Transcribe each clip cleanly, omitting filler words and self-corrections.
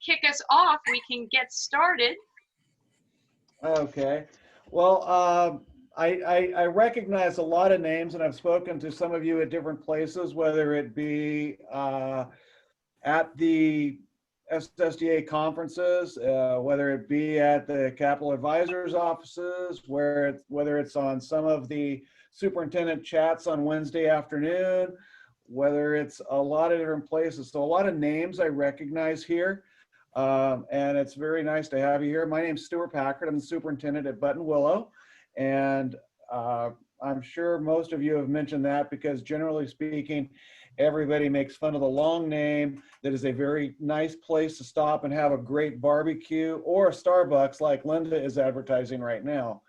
kick us off, we can get started. Okay. Well, I recognize a lot of names, and I've spoken to some of you at different places, whether it be at the SSDA conferences, whether it be at the Capital Advisors offices, whether it's on some of the superintendent chats on Wednesday afternoon, whether it's a lot of different places. So a lot of names I recognize here. And it's very nice to have you here. My name's Stuart Packard. I'm the superintendent at Button Willow. And I'm sure most of you have mentioned that because generally speaking, everybody makes fun of the long name. That is a very nice place to stop and have a great barbecue or a Starbucks like Linda is advertising right now.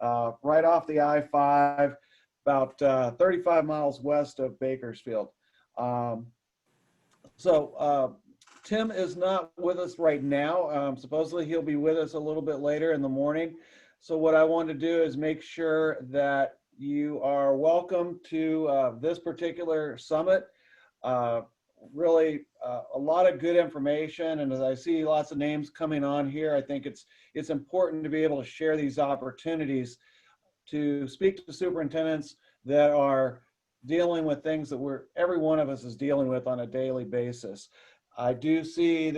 Right off the I-5, about 35 miles west of Bakersfield. Tim is not with us right now. Supposedly he'll be with us a little bit later in the morning. So what I want to do is make sure that you are welcome to this particular summit. Really a lot of good information. And as I see lots of names coming on here, I think it's important to be able to share these opportunities to speak to superintendents that are dealing with things that every one of us is dealing with on a daily basis. I do see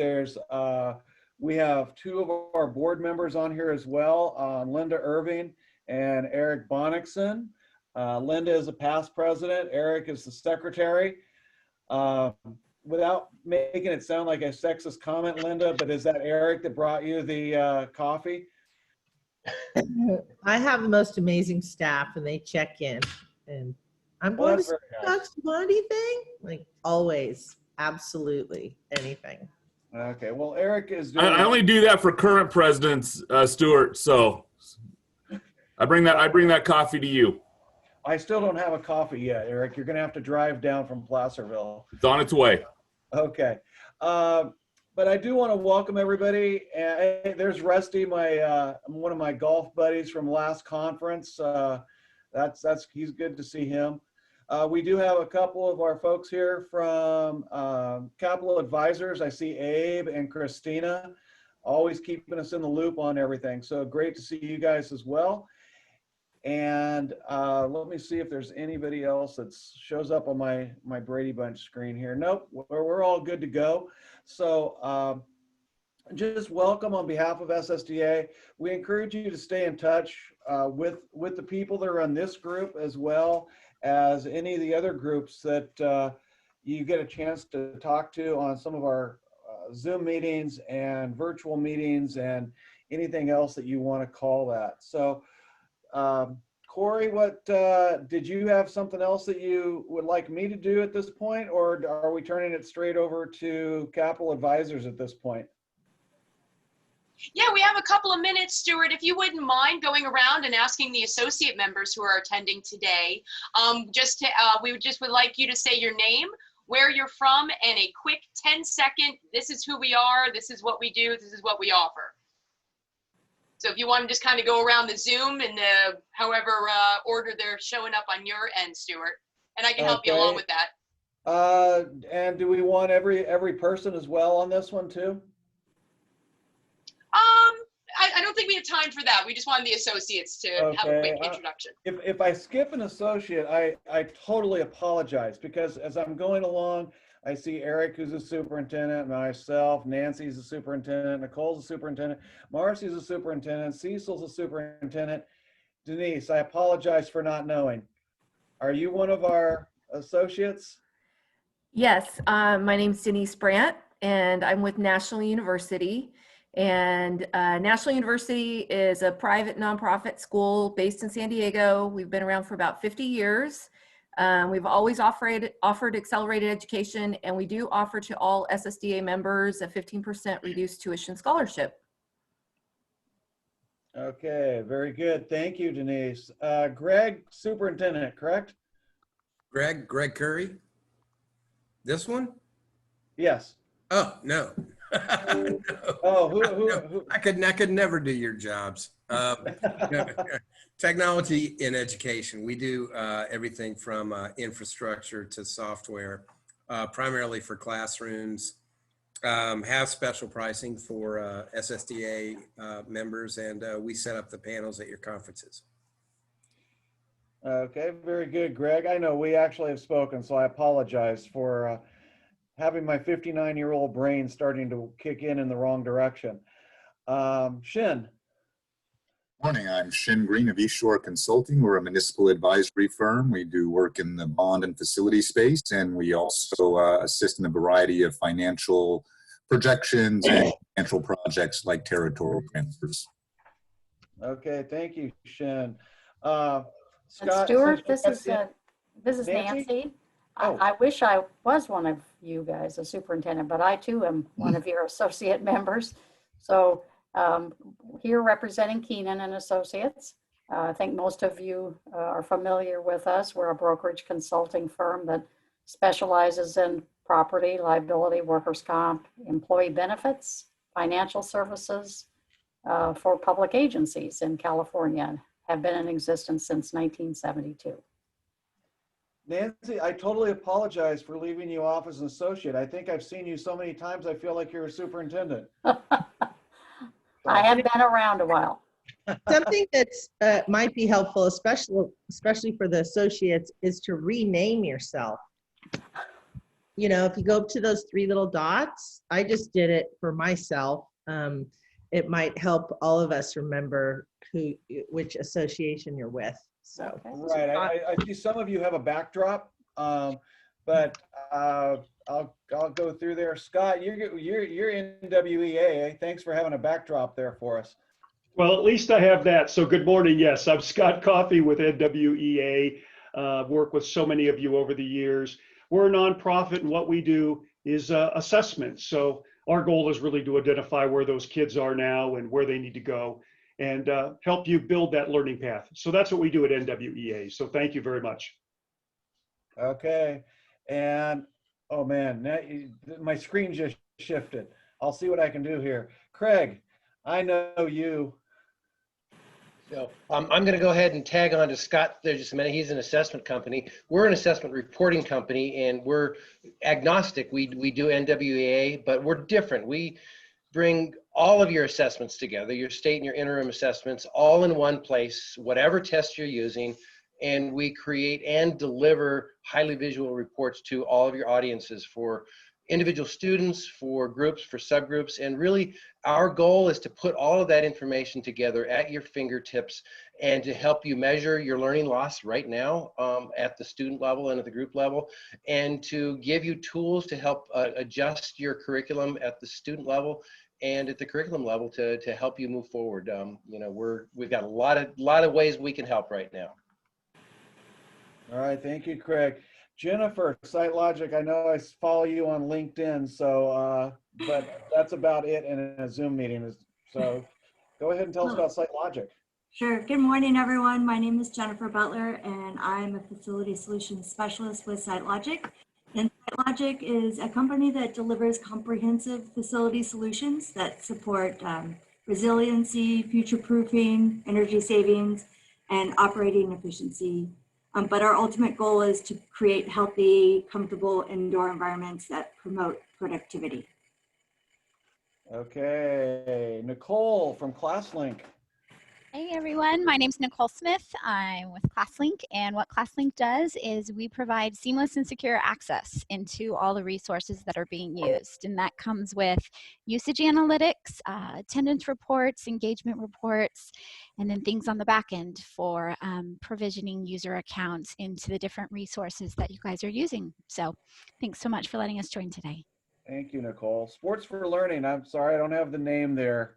we have two of our board members on here as well, Linda Irving and Eric Bonnickson. Linda is a past president, Eric is the secretary. Without making it sound like a sexist comment, Linda, but is that Eric that brought you the coffee? I have the most amazing staff and they check in and I'm going to Starbucks. Want anything? Like always. Absolutely anything. Okay, well, Eric is doing. I only do that for current presidents, Stuart. So I bring that coffee to you. I still don't have a coffee yet, Eric. You're going to have to drive down from Placerville. It's on its way. Okay. But I do want to welcome everybody. There's Rusty, one of my golf buddies from last conference. He's good to see him. We do have a couple of our folks here from Capital Advisors. I see Abe and Christina, always keeping us in the loop on everything. So great to see you guys as well. And let me see if there's anybody else that shows up on my Brady Bunch screen here. Nope, we're all good to go. So just welcome on behalf of SSDA. We encourage you to stay in touch with the people that are on this group as well as any of the other groups that you get a chance to talk to on some of our Zoom meetings and virtual meetings and anything else that you want to call that. So Corey, did you have something else that you would like me to do at this point, or are we turning it straight over to Capital Advisors at this point? Yeah, we have a couple of minutes, Stuart. If you wouldn't mind going around and asking the associate members who are attending today, we would like you to say your name, where you're from, and a quick 10-second, this is who we are, this is what we do, this is what we offer. So if you want to just kind of go around the Zoom in however order they're showing up on your end, Stuart, and I can help you along with that. And do we want every person as well on this one too? I don't think we have time for that. We just wanted the associates to have a quick introduction. If I skip an associate, I totally apologize, because as I'm going along, I see Eric, who's a superintendent, myself, Nancy's a superintendent, Nicole's a superintendent, Marcy's a superintendent, Cecil's a superintendent. Denise, I apologize for not knowing. Are you one of our associates? Yes, my name's Denise Brandt, and I'm with National University. And National University is a private nonprofit school based in San Diego. We've been around for about 50 years. We've always offered accelerated education, and we do offer to all SSDA members a 15% reduced tuition scholarship. Okay, very good. Thank you, Denise. Greg, superintendent, correct? Greg Curry? This one? Yes. Oh, no. No. Oh, who? I could never do your jobs. Technology in education. We do everything from infrastructure to software, primarily for classrooms, have special pricing for SSDA members, and we set up the panels at your conferences. Okay, very good, Greg. I know we actually have spoken, so I apologize for having my 59-year-old brain starting to kick in the wrong direction. Shin. Morning, I'm Shin Green of East Shore Consulting. We're a municipal advisory firm. We do work in the bond and facility space, and we also assist in a variety of financial projections and financial projects like territorial transfers. Okay, thank you, Shin. And Scott, Stuart, since this is Nancy? Nancy. Oh. I wish I was one of you guys, a superintendent, but I too am one of your associate members. So here representing Keenan and Associates. I think most of you are familiar with us. We're a brokerage consulting firm that specializes in property, liability, workers' comp, employee benefits, financial services for public agencies in California, and have been in existence since 1972. Nancy, I totally apologize for leaving you off as an associate. I think I've seen you so many times, I feel like you're a superintendent. I have been around a while. Something that's might be helpful, especially for the associates, is to rename yourself. You know, if you go up to those 3 little dots, I just did it for myself. It might help all of us remember which association you're with. So Okay. Right, I see some of you have a backdrop, but I'll go through there. Scott, you're in WEA. Thanks for having a backdrop there for us. Well, at least I have that. So good morning. Yes, I'm Scott Coffey with NWEA. Worked with so many of you over the years. We're a nonprofit, and what we do is assessments. So our goal is really to identify where those kids are now and where they need to go, and help you build that learning path. So that's what we do at NWEA. So thank you very much. Okay, and oh man, now my screen just shifted. I'll see what I can do here. Craig, I know you. So I'm going to go ahead and tag on to Scott there just a minute. He's an assessment company. We're an assessment reporting company, and we're agnostic. We do NWEA, but we're different. We bring all of your assessments together, your state and your interim assessments, all in one place, whatever test you're using, and we create and deliver highly visual reports to all of your audiences for individual students, for groups, for subgroups, and really our goal is to put all of that information together at your fingertips and to help you measure your learning loss right now at the student level and at the group level, and to give you tools to help adjust your curriculum at the student level and at the curriculum level to help you move forward. You know, we've got a lot of ways we can help right now. All right, thank you, Craig. Jennifer, SiteLogic, I know I follow you on LinkedIn, so but that's about it in a Zoom meeting. So go ahead and tell us about SiteLogic. Sure. Good morning, everyone. My name is Jennifer Butler, and I'm a facility solutions specialist with SiteLogic. And SiteLogic is a company that delivers comprehensive facility solutions that support resiliency, future-proofing, energy savings, and operating efficiency. But our ultimate goal is to create healthy, comfortable indoor environments that promote productivity. Okay, Nicole from ClassLink. Hey everyone, my name is Nicole Smith. I'm with ClassLink, and what ClassLink does is we provide seamless and secure access into all the resources that are being used, and that comes with usage analytics, attendance reports, engagement reports, and then things on the back end for provisioning user accounts into the different resources that you guys are using. So thanks so much for letting us join today. Thank you, Nicole. Sports for Learning. I'm sorry, I don't have the name there.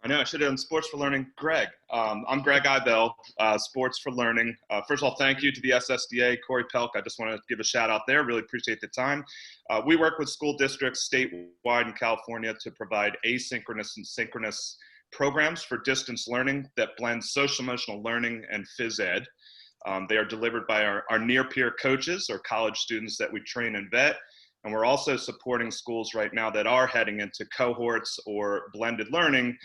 I know I should have done Sports for Learning. Greg. I'm Greg Ibel, Sports for Learning. First of all, thank you to the SSDA, Corey Pelk. I just want to give a shout out there. Really appreciate the time. We work with school districts statewide in California to provide asynchronous and synchronous programs for distance learning that blend social emotional learning and phys ed. They are delivered by our near peer coaches or college students that we train and vet. And we're also supporting schools right now that are heading into cohorts or blended learning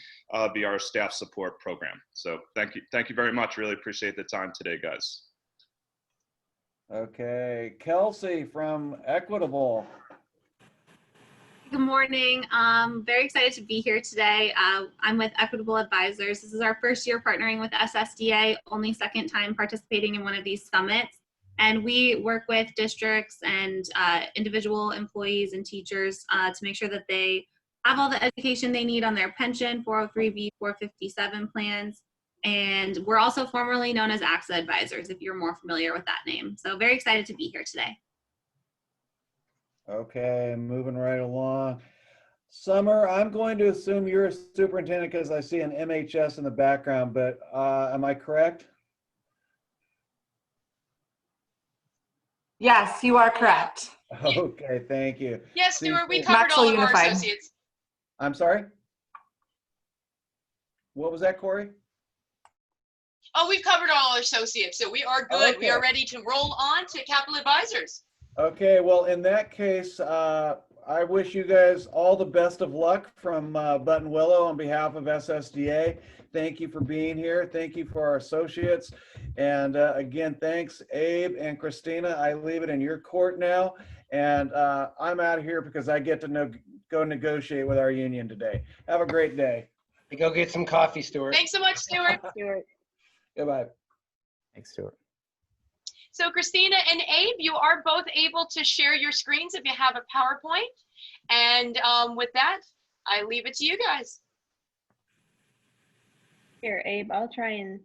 via our staff support program. So thank you very much. Really appreciate the time today, guys. Okay, Kelsey from Equitable. Good morning. Very excited to be here today. I'm with Equitable Advisors. This is our first year partnering with SSDA, only second time participating in one of these summits. And we work with districts and individual employees and teachers to make sure that they have all the education they need on their pension, 403B, 457 plans. And we're also formerly known as AXA Advisors, if you're more familiar with that name. So very excited to be here today. Okay, moving right along. Summer, I'm going to assume you're a superintendent because I see an MHS in the background, but am I correct? Yes, you are correct. Okay, thank you. Yes, See, Stuart, we covered Maxwell all of our Unified. associates. I'm sorry? What was that, Corey? Oh, we've covered all our associates, so we are good. We are ready to roll on to Capital Advisors. Okay, well, in that case, I wish you guys all the best of luck from Button Willow on behalf of SSDA. Thank you for being here. Thank you for our associates. And again, thanks, Abe and Christina. I leave it in your court now. And I'm out of here because I get to go negotiate with our union today. Have a great day. Go get some coffee, Stuart. Thanks so much, Stuart. Goodbye. Thanks, Stuart. So Christina and Abe, you are both able to share your screens if you have a PowerPoint. And with that, I leave it to you guys. Here, Abe, I'll try and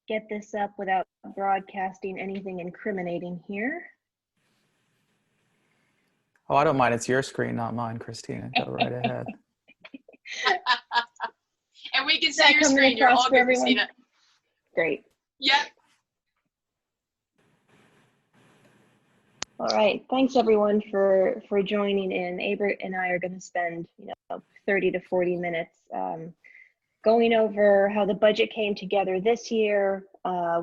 get this up without broadcasting anything incriminating here. Oh, I don't mind. It's your screen, not mine, Christina. Go right ahead. And we can see your screen. You're all good, Christina. Great. Yep. All right. Thanks everyone for joining in. Abe and I are going to spend 30 to 40 minutes going over how the budget came together this year,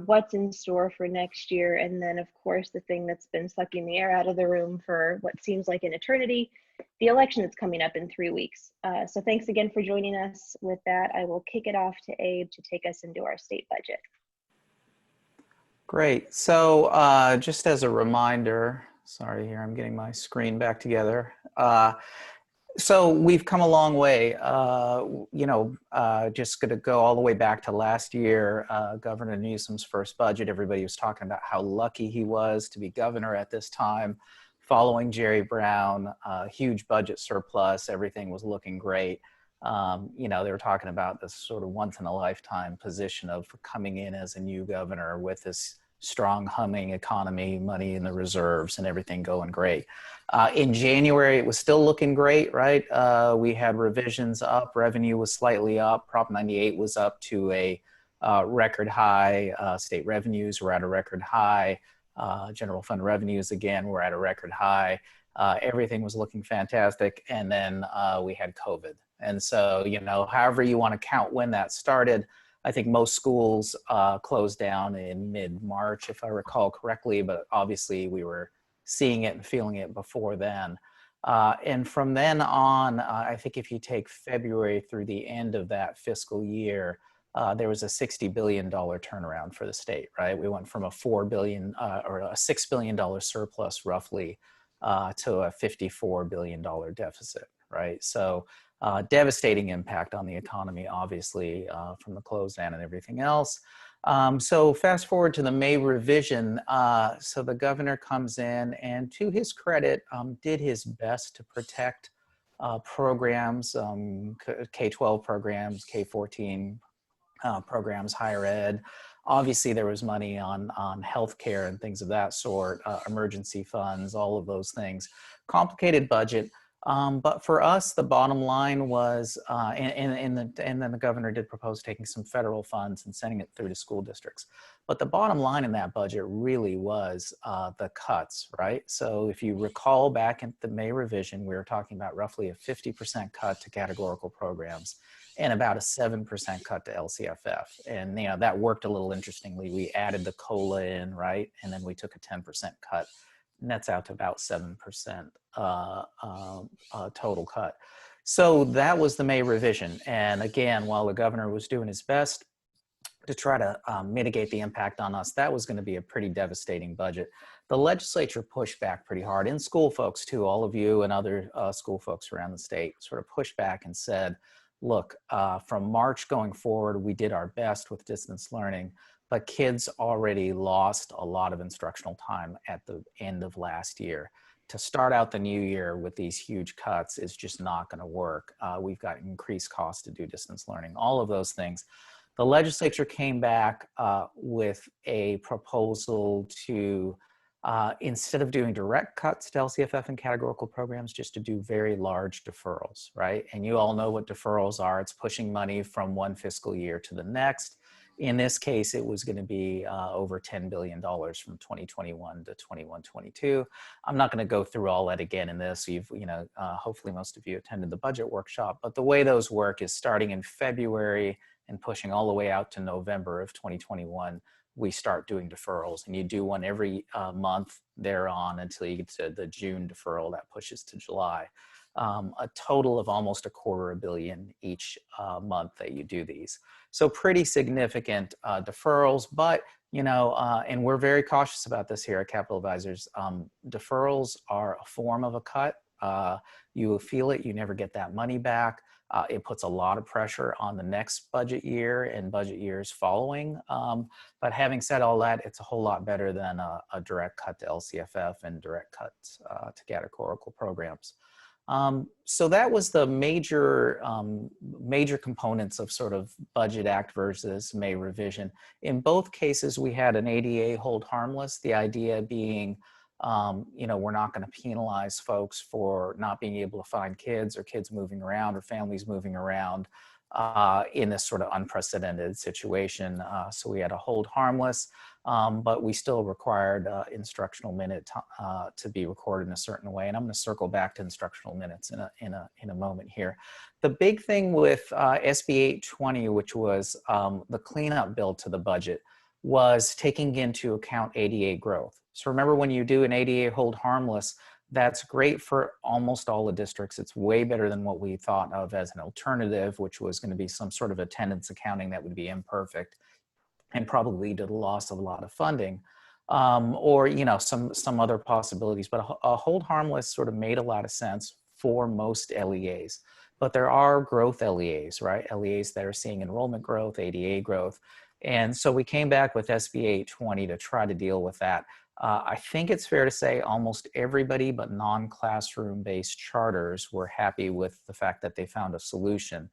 what's in store for next year, and then of course the thing that's been sucking the air out of the room for what seems like an eternity, the election that's coming up in 3 weeks. So thanks again for joining us. With that, I will kick it off to Abe to take us into our state budget. Great. So just as a reminder, sorry here, I'm getting my screen back together. So we've come a long way, just going to go all the way back to last year, Governor Newsom's first budget. Everybody was talking about how lucky he was to be governor at this time, following Jerry Brown, huge budget surplus, everything was looking great. They were talking about this sort of once in a lifetime position of coming in as a new governor with this strong humming economy, money in the reserves and everything going great. In January, it was still looking great, right? We had revisions up, revenue was slightly up, Prop 98 was up to a record high, state revenues were at a record high, general fund revenues again were at a record high, everything was looking fantastic, and then we had COVID. And so, however you want to count when that started, I think most schools closed down in mid-March, if I recall correctly, but obviously we were seeing it and feeling it before then. And from then on, I think if you take February through the end of that fiscal year, there was a $60 billion turnaround for the state, right? We went from a $4 billion or a $6 billion surplus roughly to a $54 billion deficit, right? So devastating impact on the economy, obviously, from the close down and everything else. So fast forward to the May revision. So the governor comes in and to his credit, did his best to protect programs, K-12 programs, K-14 programs, higher ed. Obviously, there was money on healthcare and things of that sort, emergency funds, all of those things. Complicated budget. But for us, the bottom line was, and then the governor did propose taking some federal funds and sending it through to school districts. But the bottom line in that budget really was the cuts, right? So if you recall back in the May revision, we were talking about roughly a 50% cut to categorical programs and about a 7% cut to LCFF. And that worked a little interestingly. We added the COLA in, right? And then we took a 10% cut. Nets out to about 7% total cut. So that was the May revision. And again, while the governor was doing his best, to try to mitigate the impact on us. That was going to be a pretty devastating budget. The legislature pushed back pretty hard, and school folks too, all of you and other school folks around the state sort of pushed back and said, look, from March going forward, we did our best with distance learning, but kids already lost a lot of instructional time at the end of last year. To start out the new year with these huge cuts is just not going to work. We've got increased costs to do distance learning, all of those things. The legislature came back with a proposal to, instead of doing direct cuts to LCFF and categorical programs, just to do very large deferrals, right? And you all know what deferrals are. It's pushing money from one fiscal year to the next. In this case, it was going to be over $10 billion from 2021 to 21-22. I'm not going to go through all that again in this. Hopefully most of you attended the budget workshop, but the way those work is starting in February and pushing all the way out to November of 2021, we start doing deferrals, and you do one every month thereon until you get to the June deferral that pushes to July. A total of almost $250 million each month that you do these. So pretty significant deferrals, but and we're very cautious about this here at Capital Advisors. Deferrals are a form of a cut. You will feel it, you never get that money back. It puts a lot of pressure on the next budget year and budget years following. But having said all that, it's a whole lot better than a direct cut to LCFF and direct cuts to categorical programs. So that was the major components of sort of Budget Act versus May revision. In both cases, we had an ADA hold harmless, the idea being, we're not going to penalize folks for not being able to find kids or kids moving around or families moving around in this sort of unprecedented situation. So we had a hold harmless, but we still required instructional minute to be recorded in a certain way. And I'm going to circle back to instructional minutes in a moment here. The big thing with SB 820, which was the cleanup bill to the budget, was taking into account ADA growth. So remember, when you do an ADA hold harmless, that's great for almost all the districts. It's way better than what we thought of as an alternative, which was going to be some sort of attendance accounting that would be imperfect and probably lead to the loss of a lot of funding, or some other possibilities. But a hold harmless sort of made a lot of sense for most LEAs. But there are growth LEAs, right? LEAs that are seeing enrollment growth, ADA growth. And so we came back with SB 820 to try to deal with that. I think it's fair to say almost everybody but non-classroom based charters were happy with the fact that they found a solution.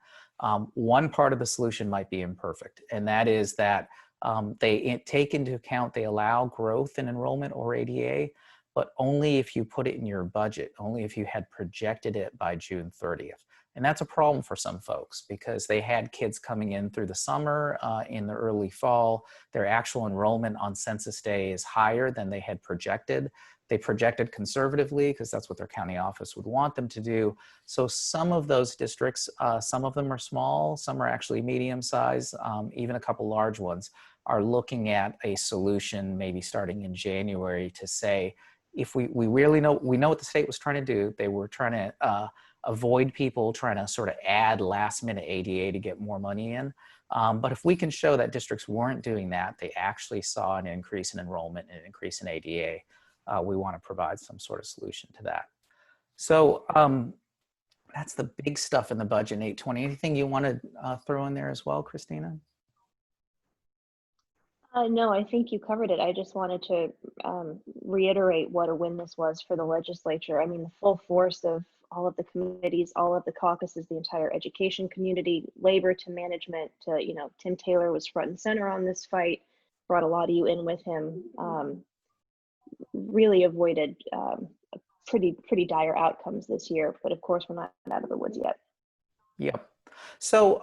One part of the solution might be imperfect, and that is that they take into account, they allow growth in enrollment or ADA, but only if you put it in your budget, only if you had projected it by June 30th. And that's a problem for some folks because they had kids coming in through the summer, in the early fall. Their actual enrollment on census day is higher than they had projected. They projected conservatively because that's what their county office would want them to do. So some of those districts, some of them are small, some are actually medium size, even a couple large ones are looking at a solution maybe starting in January to say, if we really know, we know what the state was trying to do. They were trying to avoid people trying to sort of add last minute ADA to get more money in. But if we can show that districts weren't doing that, they actually saw an increase in enrollment and an increase in ADA, we want to provide some sort of solution to that. So that's the big stuff in the budget in 820. Anything you want to throw in there as well, Christina? No, I think you covered it. I just wanted to reiterate what a win this was for the legislature. I mean, the full force of all of the committees, all of the caucuses, the entire education community, labor to management to, Tim Taylor was front and center on this fight, brought a lot of you in with him, really avoided pretty dire outcomes this year. But of course, we're not out of the woods yet. Yep. So,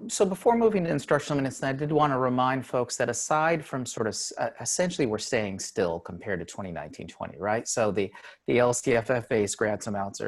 so before moving to instructional minutes, I did want to remind folks that aside from sort of essentially we're staying still compared to 2019-20, right? So the LCFF base grant amounts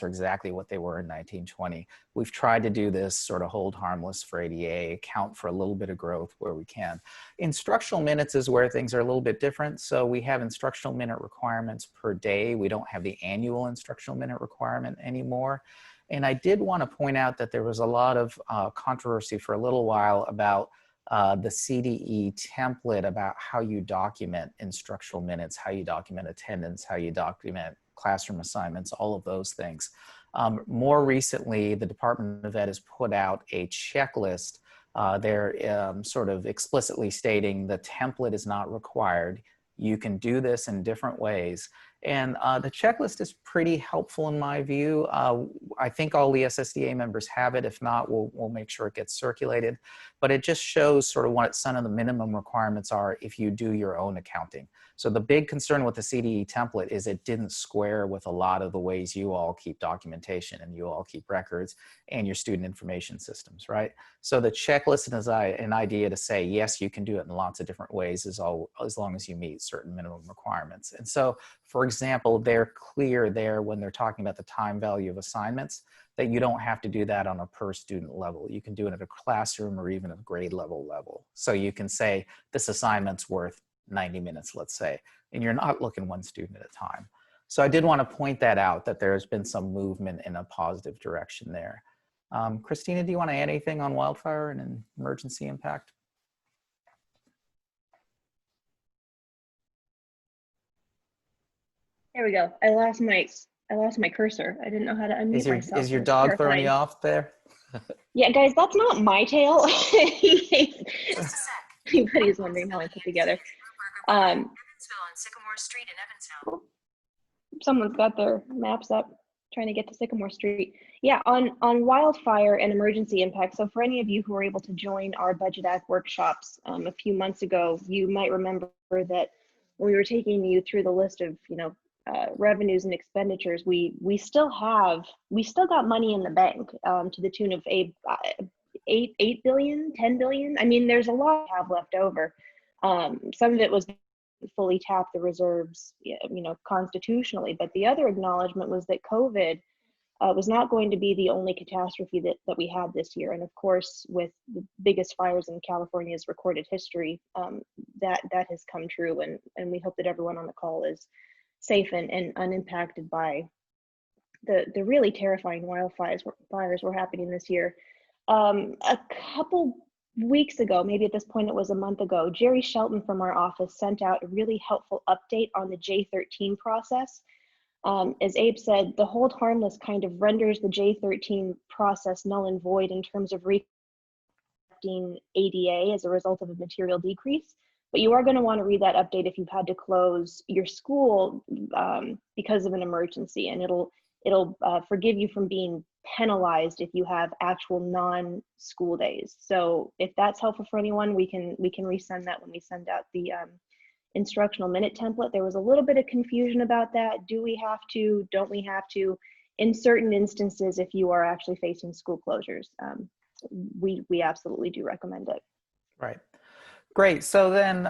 are exactly what they were in 19-20. We've tried to do this sort of hold harmless for ADA, account for a little bit of growth where we can. Instructional minutes is where things are a little bit different. So we have instructional minute requirements per day. We don't have the annual instructional minute requirement anymore. And I did want to point out that there was a lot of controversy for a little while about the CDE template about how you document instructional minutes, how you document attendance, how you document classroom assignments, all of those things. More recently, the Department of Ed has put out a checklist. They're sort of explicitly stating the template is not required. You can do this in different ways. And the checklist is pretty helpful in my view. I think all the SSDA members have it. If not, we'll make sure it gets circulated. But it just shows sort of what some of the minimum requirements are if you do your own accounting. So the big concern with the CDE template is it didn't square with a lot of the ways you all keep documentation and you all keep records and your student information systems, right? So the checklist is an idea to say, yes, you can do it in lots of different ways as long as you meet certain minimum requirements. And so, for example, they're clear there when they're talking about the time value of assignments that you don't have to do that on a per student level. You can do it at a classroom or even a grade level. So you can say this assignment's worth 90 minutes, let's say, and you're not looking one student at a time. So I did want to point that out, that there's been some movement in a positive direction there. Christina, do you want to add anything on wildfire and emergency impact? There we go. I lost my cursor. I didn't know how to unmute myself. Is your It was dog throwing terrifying. you off there? Yeah, guys, that's not my tail. Anybody's wondering how I put together. Someone's got their maps up trying to get to Sycamore Street. Yeah, on wildfire and emergency impact. So for any of you who were able to join our Budget Act workshops a few months ago, you might remember that when we were taking you through the list of, revenues and expenditures, we still got money in the bank to the tune of 8 billion, 10 billion. I mean, there's a lot to have left over. Some of it was fully tap the reserves, constitutionally, but the other acknowledgement was that COVID was not going to be the only catastrophe that we had this year. And of course, with the biggest fires in California's recorded history, that has come true. And we hope that everyone on the call is safe and unimpacted by the really terrifying wildfires were happening this year. A couple weeks ago, maybe at this point it was a month ago, Jerry Shelton from our office sent out a really helpful update on the J13 process. As Abe said, the hold harmless kind of renders the J13 process null and void in terms of reflecting ADA as a result of a material decrease. But you are going to want to read that update if you've had to close your school because of an emergency, and it'll forgive you from being penalized if you have actual non-school days. So if that's helpful for anyone, we can resend that when we send out the instructional minute template. There was a little bit of confusion about that. Do we have to? Don't we have to? In certain instances, if you are actually facing school closures, we absolutely do recommend it. Right. Great. So then,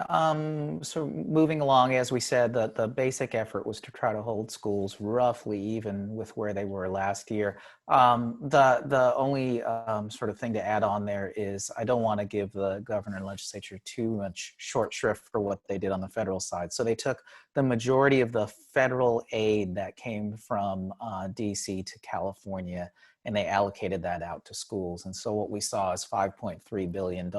so moving along, as we said, the basic effort was to try to hold schools roughly even with where they were last year. The only sort of thing to add on there is I don't want to give the governor and legislature too much short shrift for what they did on the federal side. So they took the majority of the federal aid that came from DC to California, and they allocated that out to schools. And so what we saw is $5.3 billion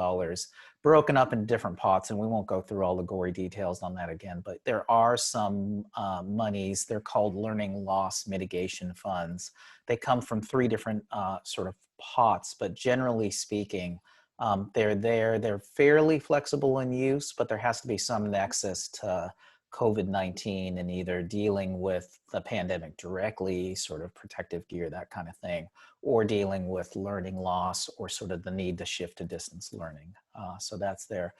broken up in different pots, and we won't go through all the gory details on that again, but there are some monies, they're called learning loss mitigation funds. They come from three different sort of pots, but generally speaking, they're fairly flexible in use, but there has to be some nexus to COVID-19 and either dealing with the pandemic directly, sort of protective gear, that kind of thing, or dealing with learning loss or sort of the need to shift to distance learning. So that's there.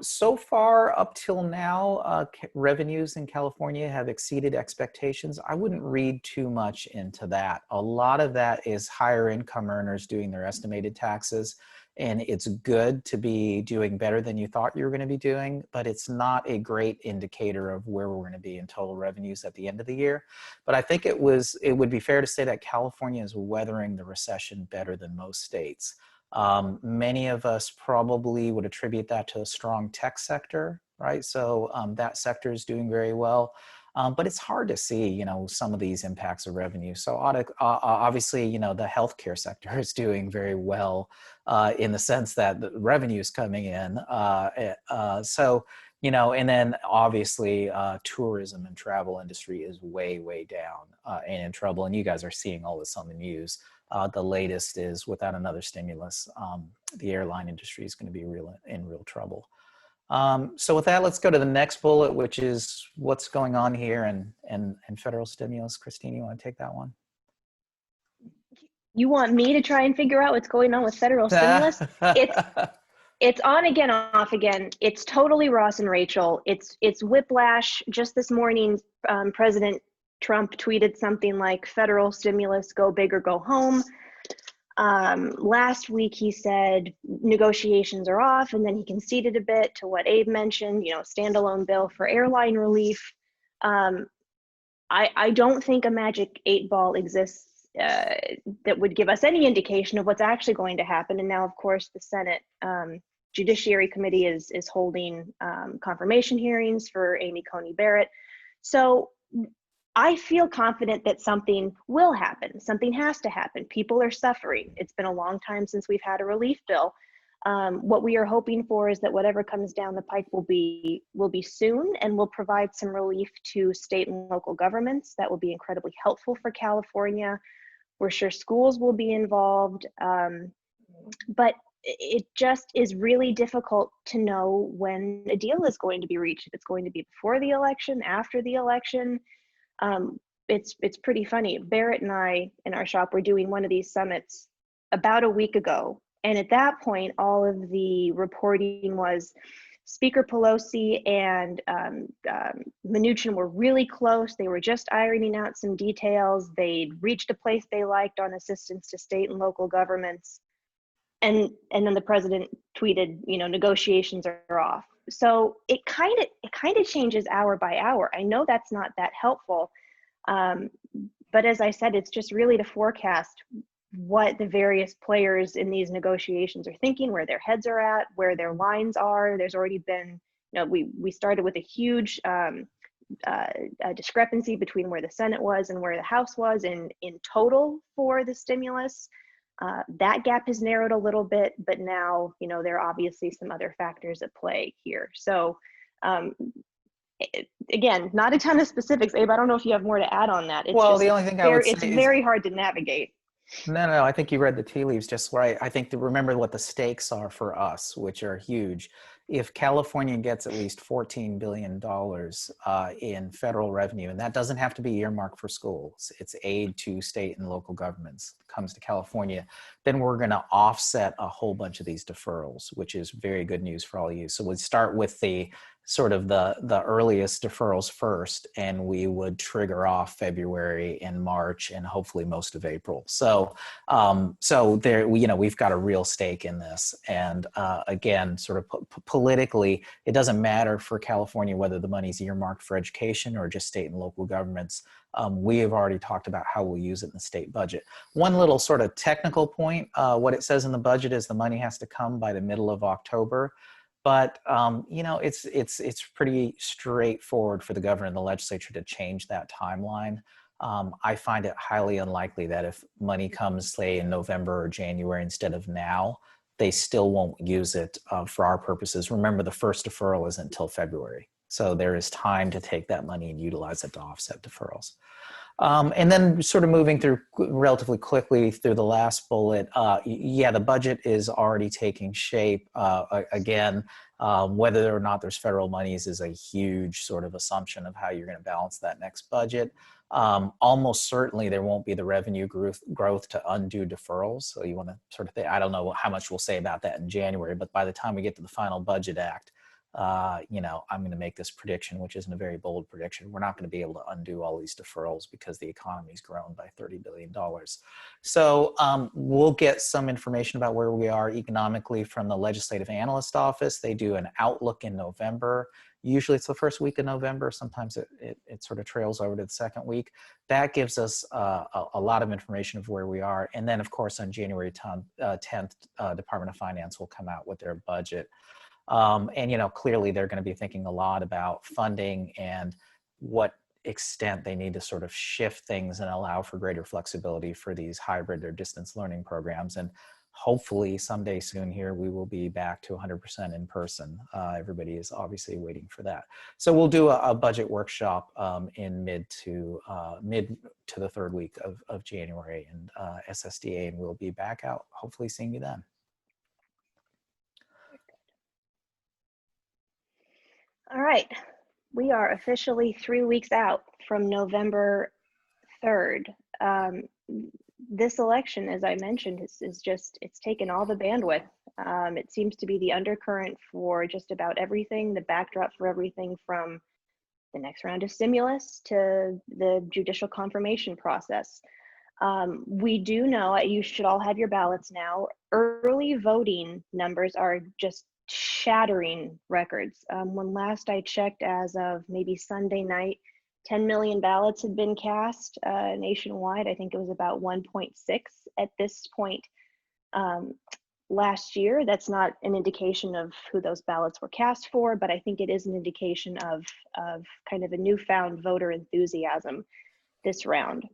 So far up till now, revenues in California have exceeded expectations. I wouldn't read too much into that. A lot of that is higher income earners doing their estimated taxes. And it's good to be doing better than you thought you were going to be doing, but it's not a great indicator of where we're going to be in total revenues at the end of the year. But I think it would be fair to say that California is weathering the recession better than most states. Many of us probably would attribute that to a strong tech sector, right? So that sector is doing very well. But it's hard to see, you know, some of these impacts of revenue. So obviously, you know, the healthcare sector is doing very well in the sense that the revenue is coming in. So, you know, and then obviously tourism and travel industry is way down and in trouble. And you guys are seeing all this on the news. The latest is without another stimulus, the airline industry is going to be in real trouble. So with that, let's go to the next bullet, which is what's going on here and federal stimulus. Christine, you want to take that one? You want me to try and figure out what's going on with federal stimulus? It's on again, off again. It's totally Ross and Rachel. It's whiplash. Just this morning, President Trump tweeted something like federal stimulus, go big or go home. Last week he said negotiations are off, and then he conceded a bit to what Abe mentioned, you know, standalone bill for airline relief. I don't think a magic 8-ball exists that would give us any indication of what's actually going to happen. And now, of course, the Senate Judiciary Committee is holding confirmation hearings for Amy Coney Barrett. So I feel confident that something will happen. Something has to happen. People are suffering. It's been a long time since we've had a relief bill. What we are hoping for is that whatever comes down the pike will be soon and will provide some relief to state and local governments. That will be incredibly helpful for California. We're sure schools will be involved, but it just is really difficult to know when a deal is going to be reached. If it's going to be before the election, after the election. It's pretty funny. Barrett and I in our shop were doing one of these summits about a week ago. And at that point, all of the reporting was Speaker Pelosi and Mnuchin were really close. They were just ironing out some details. They'd reached a place they liked on assistance to state and local governments. And then the president tweeted, you know, negotiations are off. So it kind of changes hour by hour. I know that's not that helpful, but as I said, it's just really to forecast what the various players in these negotiations are thinking, where their heads are at, where their lines are. There's already been, you know, we started with a huge discrepancy between where the Senate was and where the House was in total for the stimulus. That gap has narrowed a little bit, but now, you know, there are obviously some other factors at play here. So again, not a ton of specifics. Abe, I don't know if you have more to add on that. It's well, just the only thing I would say it's very hard to navigate. No, I think you read the tea leaves just right. I think to remember what the stakes are for us, which are huge. If California gets at least $14 billion in federal revenue, and that doesn't have to be earmarked for schools, it's aid to state and local governments, comes to California, then we're going to offset a whole bunch of these deferrals, which is very good news for all of you. So we'd start with the sort of the earliest deferrals first, and we would trigger off February and March and hopefully most of April. So there, you know, we've got a real stake in this. And again, sort of politically, it doesn't matter for California whether the money's earmarked for education or just state and local governments. We have already talked about how we'll use it in the state budget. One little sort of technical point, what it says in the budget is the money has to come by the middle of October. But you know, it's pretty straightforward for the governor and the legislature to change that timeline. I find it highly unlikely that if money comes, say, in November or January instead of now, they still won't use it for our purposes. Remember, the first deferral isn't until February. So there is time to take that money and utilize it to offset deferrals. And then sort of moving through relatively quickly through the last bullet, yeah, the budget is already taking shape. Again, whether or not there's federal monies is a huge sort of assumption of how you're going to balance that next budget. Almost certainly there won't be the revenue growth to undo deferrals. So you want to sort of think, I don't know how much we'll say about that in January, but by the time we get to the final budget act, you know, I'm going to make this prediction, which isn't a very bold prediction. We're not going to be able to undo all these deferrals because the economy's grown by $30 billion. So we'll get some information about where we are economically from the Legislative Analyst Office. They do an outlook in November. Usually it's the first week of November. Sometimes it sort of trails over to the second week. That gives us a lot of information of where we are. And then, of course, on January 10th, Department of Finance will come out with their budget. And, you know, clearly they're going to be thinking a lot about funding and what extent they need to sort of shift things and allow for greater flexibility for these hybrid or distance learning programs. And hopefully someday soon here, we will be back to 100% in person. Everybody is obviously waiting for that. So we'll do a budget workshop in mid to the third week of January, and SSDA, and we'll be back out, hopefully seeing you then. All right, we are officially 3 weeks out from November 3rd. This election, as I mentioned, is just, it's taken all the bandwidth. It seems to be the undercurrent for just about everything, the backdrop for everything from the next round of stimulus to the judicial confirmation process. We do know, you should all have your ballots now, early voting numbers are just shattering records. When last I checked, as of maybe Sunday night, 10 million ballots had been cast nationwide. I think it was about 1.6 at this point last year. That's not an indication of who those ballots were cast for, but I think it is an indication of kind of a newfound voter enthusiasm this round.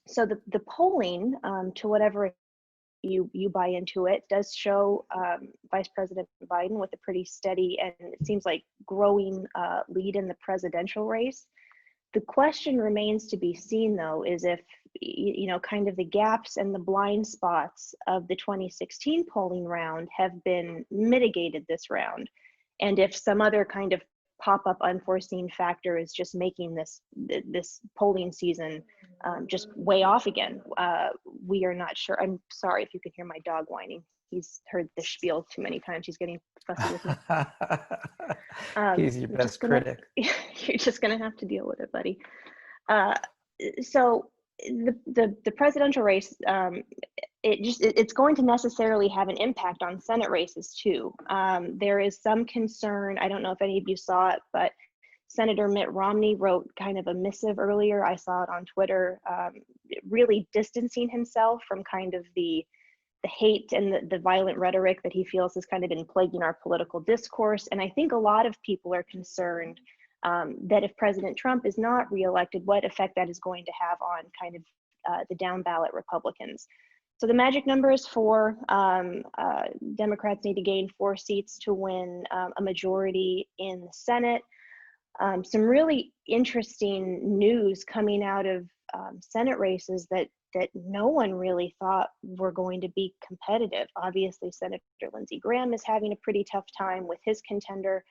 So the polling, to whatever you buy into it, does show Vice President Biden with a pretty steady and it seems like growing lead in the presidential race. The question remains to be seen, though, is if, you know, kind of the gaps and the blind spots of the 2016 polling round have been mitigated this round, and if some other kind of pop-up unforeseen factor is just making this polling season just way off again. We are not sure. I'm sorry if you could hear my dog whining. He's heard the spiel too many times. He's getting fussy with me. He's your best critic. You're just gonna have to deal with it, buddy. So the presidential race, it's going to necessarily have an impact on Senate races too. There is some concern. I don't know if any of you saw it, but Senator Mitt Romney wrote kind of a missive earlier. I saw it on Twitter, really distancing himself from kind of the hate and the violent rhetoric that he feels has kind of been plaguing our political discourse. And I think a lot of people are concerned that if President Trump is not reelected, what effect that is going to have on kind of the down ballot Republicans. So the magic number is 4. Democrats need to gain 4 seats to win a majority in the Senate. Some really interesting news coming out of Senate races that no one really thought were going to be competitive. Obviously, Senator Lindsey Graham is having a pretty tough time with his contender.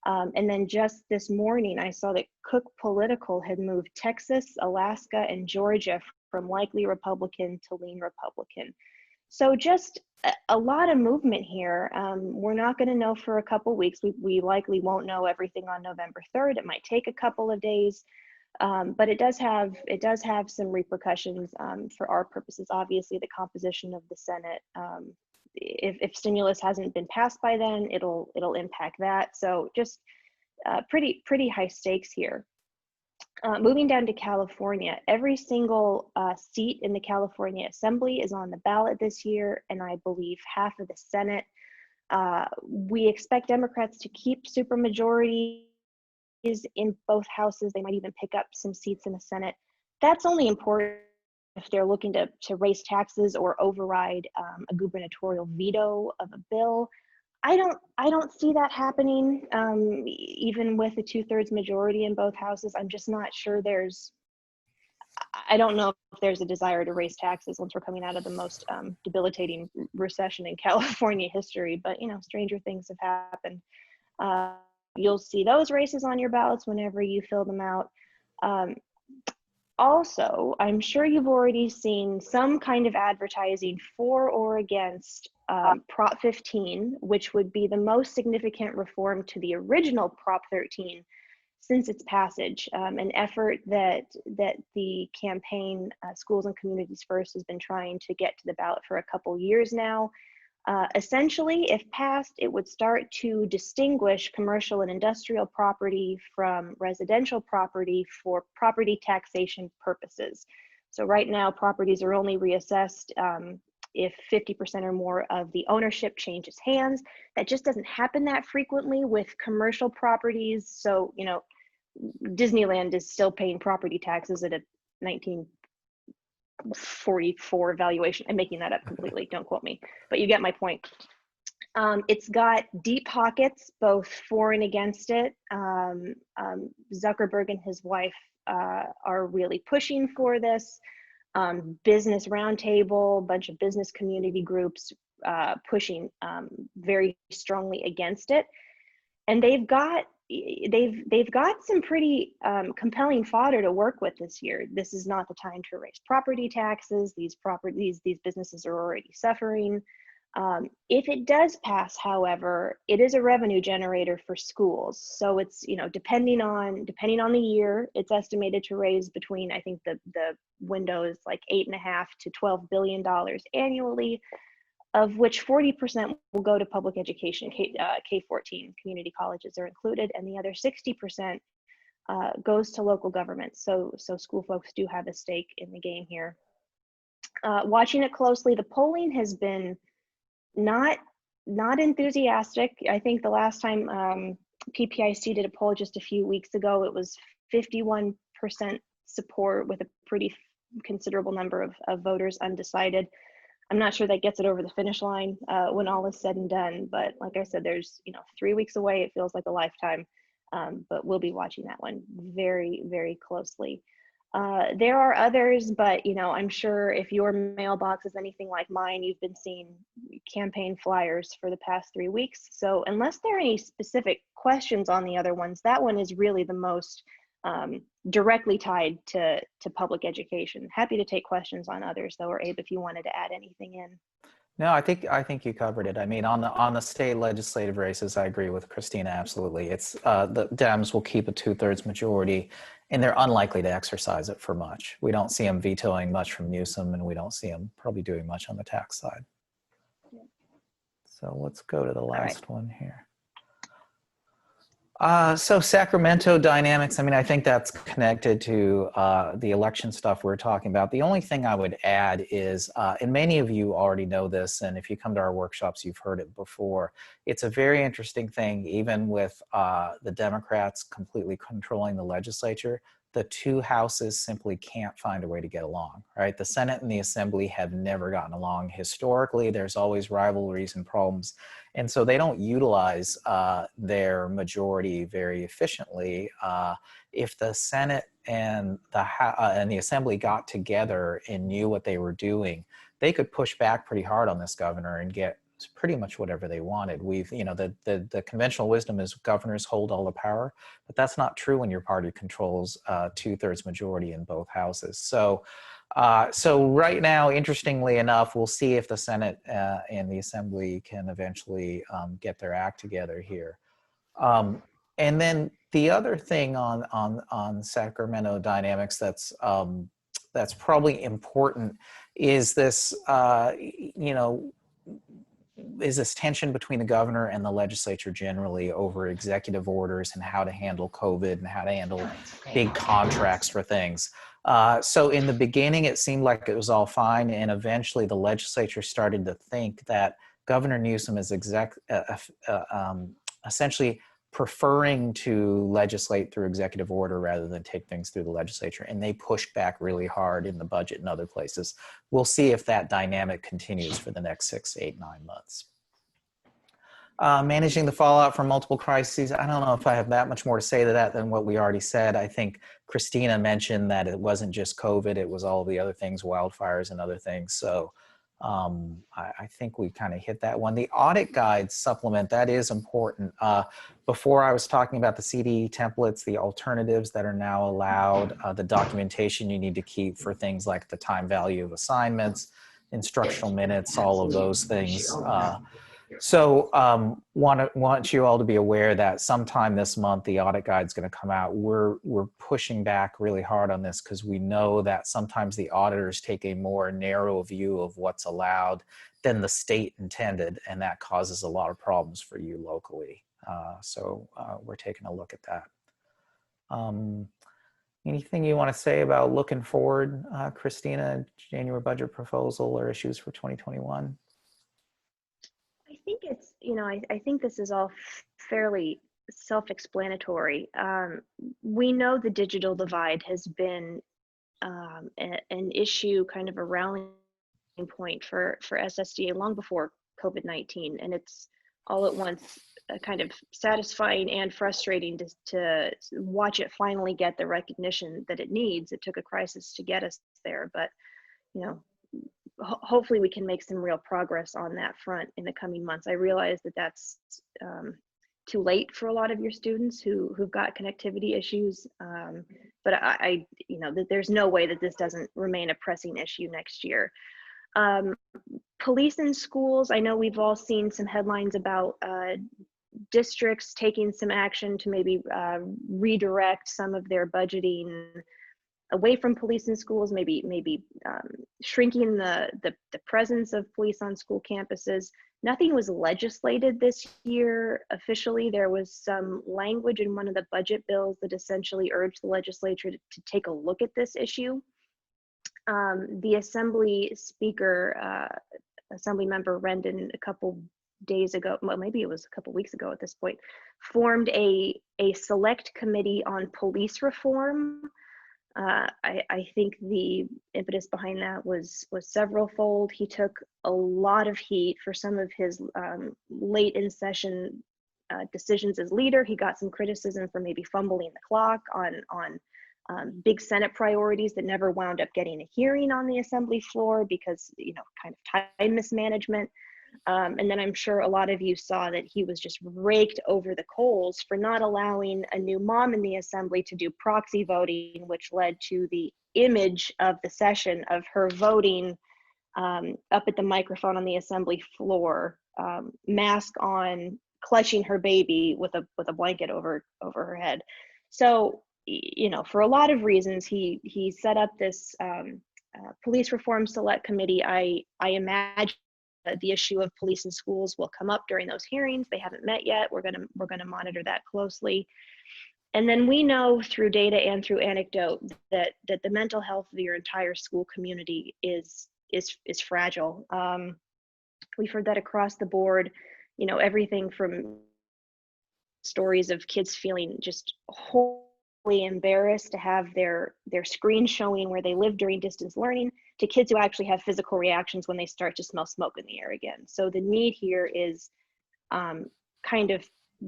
And then just this morning, I saw that Cook Political had moved Texas, Alaska, and Georgia from likely Republican to lean Republican. So just a lot of movement here. We're not going to know for a couple weeks. We likely won't know everything on November 3rd. It might take a couple of days. But it does have some repercussions for our purposes. Obviously, the composition of the Senate. If stimulus hasn't been passed by then, it'll impact that. So just pretty high stakes here. Moving down to California, every single seat in the California Assembly is on the ballot this year, and I believe half of the Senate. We expect Democrats to keep supermajorities in both houses. They might even pick up some seats in the Senate. That's only important if they're looking to raise taxes or override a gubernatorial veto of a bill. I don't see that happening, even with a 2/3 majority in both houses. I'm just not sure I don't know if there's a desire to raise taxes once we're coming out of the most debilitating recession in California history, but you know, stranger things have happened. You'll see those races on your ballots whenever you fill them out. Also, I'm sure you've already seen some kind of advertising for or against Prop 15, which would be the most significant reform to the original Prop 13 since its passage, an effort that the campaign Schools and Communities First has been trying to get to the ballot for a couple years now. Essentially, if passed, it would start to distinguish commercial and industrial property from residential property for property taxation purposes. So right now, properties are only reassessed if 50% or more of the ownership changes hands. That just doesn't happen that frequently with commercial properties. So, you know, Disneyland is still paying property taxes at a 1944 valuation. I'm making that up completely. Don't quote me, but you get my point. It's got deep pockets, both for and against it. Zuckerberg and his wife are really pushing for this. Business Roundtable, a bunch of business community groups pushing very strongly against it. And they've got some pretty compelling fodder to work with this year. This is not the time to raise property taxes. These businesses are already suffering. If it does pass, however, it is a revenue generator for schools. So it's, depending on the year, it's estimated to raise between, I think the window is like $8.5 to $12 billion annually, of which 40% will go to public education, K-14 community colleges are included, and the other 60% goes to local governments. So school folks do have a stake in the game here. Watching it closely, the polling has been not enthusiastic. I think the last time PPIC did a poll just a few weeks ago, it was 51% support with a pretty considerable number of voters undecided. I'm not sure that gets it over the finish line when all is said and done, but like I said, there's 3 weeks away. It feels like a lifetime, but we'll be watching that one very, very closely. There are others, but I'm sure if your mailbox is anything like mine, you've been seeing campaign flyers for the past 3 weeks. So unless there are any specific questions on the other ones, that one is really the most directly tied to public education. Happy to take questions on others though, or Abe, if you wanted to add anything in. No, I think you covered it. I mean, on the state legislative races, I agree with Christina, absolutely. It's the Dems will keep a 2/3 majority, and they're unlikely to exercise it for much. We don't see them vetoing much from Newsom, and we don't see them probably doing much on the tax side. So let's go to the last one here. So Sacramento dynamics, I mean, I think that's connected to the election stuff we're talking about. The only thing I would add is, and many of you already know this, and if you come to our workshops, you've heard it before, it's a very interesting thing, even with the Democrats completely controlling the legislature, the two houses simply can't find a way to get along, right? The Senate and the Assembly have never gotten along. Historically, there's always rivalries and problems. And so they don't utilize their majority very efficiently. If the Senate and the Assembly got together and knew what they were doing, they could push back pretty hard on this governor and get pretty much whatever they wanted. The conventional wisdom is governors hold all the power, but that's not true when your party controls 2/3 majority in both houses. So right now, interestingly enough, we'll see if the Senate and the Assembly can eventually get their act together here. And then the other thing on Sacramento dynamics that's probably important is this, is this tension between the governor and the legislature generally over executive orders and how to handle COVID and how to handle big contracts for things. So in the beginning, it seemed like it was all fine. And eventually the legislature started to think that Governor Newsom is essentially preferring to legislate through executive order rather than take things through the legislature. And they pushed back really hard in the budget and other places. We'll see if that dynamic continues for the next 6, 8, 9 months. Managing the fallout from multiple crises. I don't know if I have that much more to say to that than what we already said. I think Christina mentioned that it wasn't just COVID, it was all the other things, wildfires and other things. So I think we kind of hit that one. The audit guide supplement, that is important. Before I was talking about the CDE templates, the alternatives that are now allowed, the documentation you need to keep for things like the time value of assignments, instructional minutes, all of those things. So want you all to be aware that sometime this month, the audit guide is going to come out. We're pushing back really hard on this because we know that sometimes the auditors take a more narrow view of what's allowed than the state intended, and that causes a lot of problems for you locally. So we're taking a look at that. Anything you want to say about looking forward, Christina, January budget proposal or issues for 2021? I think it's, I think this is all fairly self-explanatory. We know the digital divide has been an issue, kind of a rallying point for SSDA long before COVID-19, and it's all at once kind of satisfying and frustrating to watch it finally get the recognition that it needs. It took a crisis to get us there, but you know, hopefully we can make some real progress on that front in the coming months. I realize that that's too late for a lot of your students who've got connectivity issues, but I you know, that there's no way that this doesn't remain a pressing issue next year. Police in schools, I know we've all seen some headlines about districts taking some action to maybe redirect some of their budgeting away from police in schools, maybe shrinking the presence of police on school campuses. Nothing was legislated this year officially. There was some language in one of the budget bills that essentially urged the legislature to take a look at this issue. The Assembly Speaker, Assembly Member Rendon, a couple days ago, well, maybe it was a couple weeks ago at this point, formed a select committee on police reform. I think the impetus behind that was several-fold. He took a lot of heat for some of his late in session decisions as leader. He got some criticism for maybe fumbling the clock on big Senate priorities that never wound up getting a hearing on the Assembly floor because, you know, kind of time mismanagement. And then I'm sure a lot of you saw that he was just raked over the coals for not allowing a new mom in the Assembly to do proxy voting, which led to the image of the session of her voting up at the microphone on the Assembly floor, mask on, clutching her baby with a blanket over her head. So, you know, for a lot of reasons, he set up this police reform select committee. I imagine the issue of police in schools will come up during those hearings. They haven't met yet. We're gonna monitor that closely. And then we know through data and through anecdote that the mental health of your entire school community is fragile. We've heard that across the board. You know, everything from stories of kids feeling just horribly embarrassed to have their screen showing where they live during distance learning, to kids who actually have physical reactions when they start to smell smoke in the air again. So the need here is kind of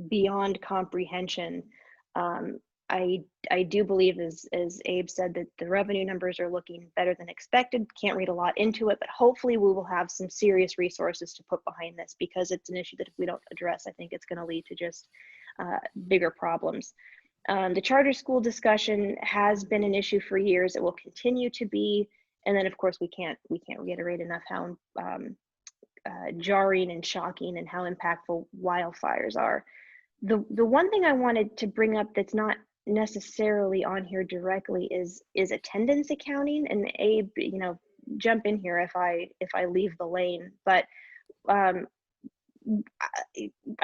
beyond comprehension. I do believe, as Abe said, that the revenue numbers are looking better than expected. Can't read a lot into it, but hopefully we will have some serious resources to put behind this, because it's an issue that if we don't address, I think it's going to lead to just bigger problems. The charter school discussion has been an issue for years. It will continue to be. And then, of course, we can't reiterate enough how jarring and shocking and how impactful wildfires are. The one thing I wanted to bring up that's not necessarily on here directly is attendance accounting. And Abe, you know, jump in here if I leave the lane. But I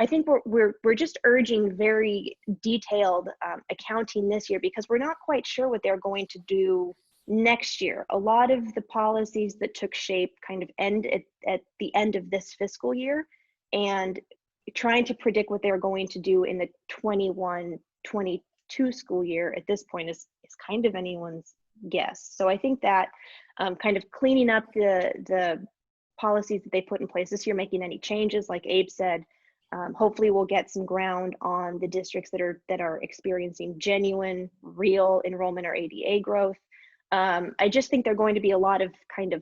think we're just urging very detailed accounting this year, because we're not quite sure what they're going to do next year. A lot of the policies that took shape kind of end at the end of this fiscal year, and trying to predict what they're going to do in the 21-22 school year at this point is kind of anyone's guess. So I think that kind of cleaning up the policies that they put in place this year, making any changes, like Abe said, hopefully we'll get some ground on the districts that are experiencing genuine, real enrollment or ADA growth. I just think there are going to be a lot of kind of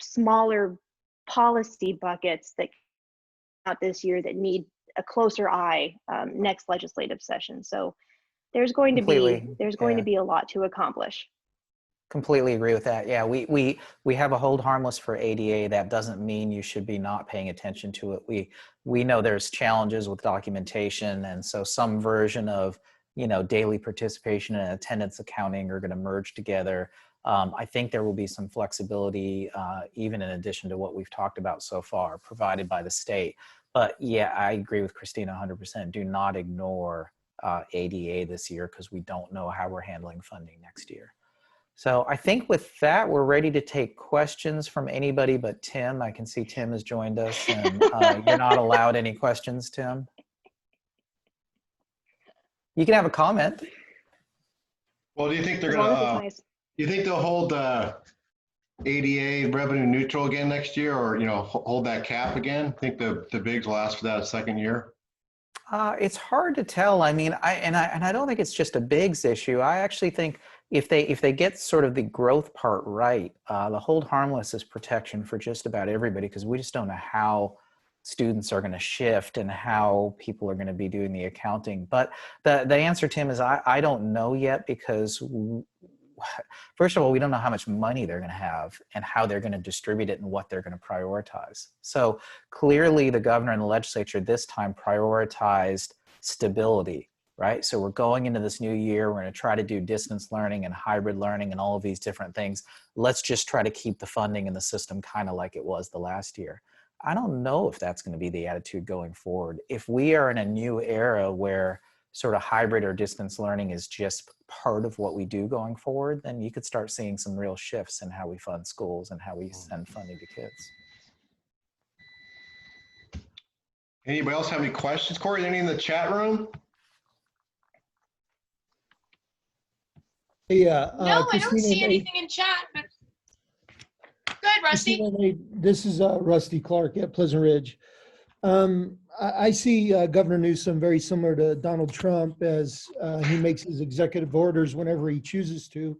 smaller policy buckets that come out this year that need a closer eye next legislative session. So there's going to be a lot to accomplish. Completely agree with that. Yeah, we have a hold harmless for ADA. That doesn't mean you should be not paying attention to it. We know there's challenges with documentation, and so some version of, you know, daily participation and attendance accounting are going to merge together. I think there will be some flexibility, even in addition to what we've talked about so far, provided by the state. But yeah, I agree with Christina 100%. Do not ignore ADA this year, because we don't know how we're handling funding next year. So I think with that, we're ready to take questions from anybody but Tim. I can see Tim has joined us, and you're not allowed any questions, Tim. You can have a comment. Well, do you think they're As long as it's gonna, nice. do you think they'll hold ADA revenue neutral again next year, or, hold that cap again? Think the bigs will last for that a second year? It's hard to tell. I mean, I don't think it's just a bigs issue. I actually think if they get sort of the growth part right, the hold harmless is protection for just about everybody, because we just don't know how students are going to shift and how people are going to be doing the accounting. But the answer, Tim, is I don't know yet, because first of all, we don't know how much money they're going to have and how they're going to distribute it and what they're going to prioritize. So clearly the governor and the legislature this time prioritized stability, right? So we're going into this new year, we're going to try to do distance learning and hybrid learning and all of these different things. Let's just try to keep the funding in the system kind of like it was the last year. I don't know if that's going to be the attitude going forward. If we are in a new era where sort of hybrid or distance learning is just part of what we do going forward, then you could start seeing some real shifts in how we fund schools and how we send funding to kids. Anybody else have any questions? Corey, any in the chat room? No, I don't see anything in chat, but go ahead, Rusty. This is Rusty Clark at Pleasant Ridge. I see Governor Newsom very similar to Donald Trump, as he makes his executive orders whenever he chooses to,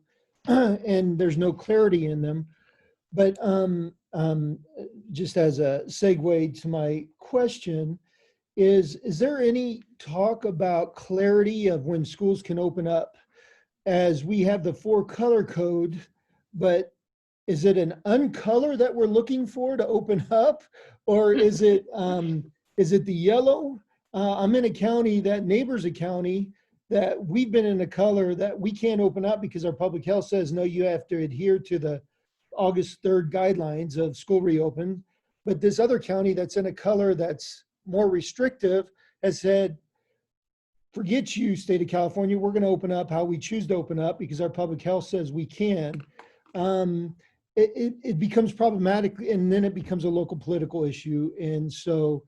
and there's no clarity in them. But just as a segue to my question, is there any talk about clarity of when schools can open up? As we have the 4-color code, but is it an uncolor that we're looking for to open up, or is it the yellow? I'm in a county that neighbors a county that we've been in a color that we can't open up because our public health says, no, you have to adhere to the August 3rd guidelines of school reopen. But this other county that's in a color that's more restrictive has said, forget you, state of California, we're going to open up how we choose to open up because our public health says we can. It becomes problematic, and then it becomes a local political issue. And so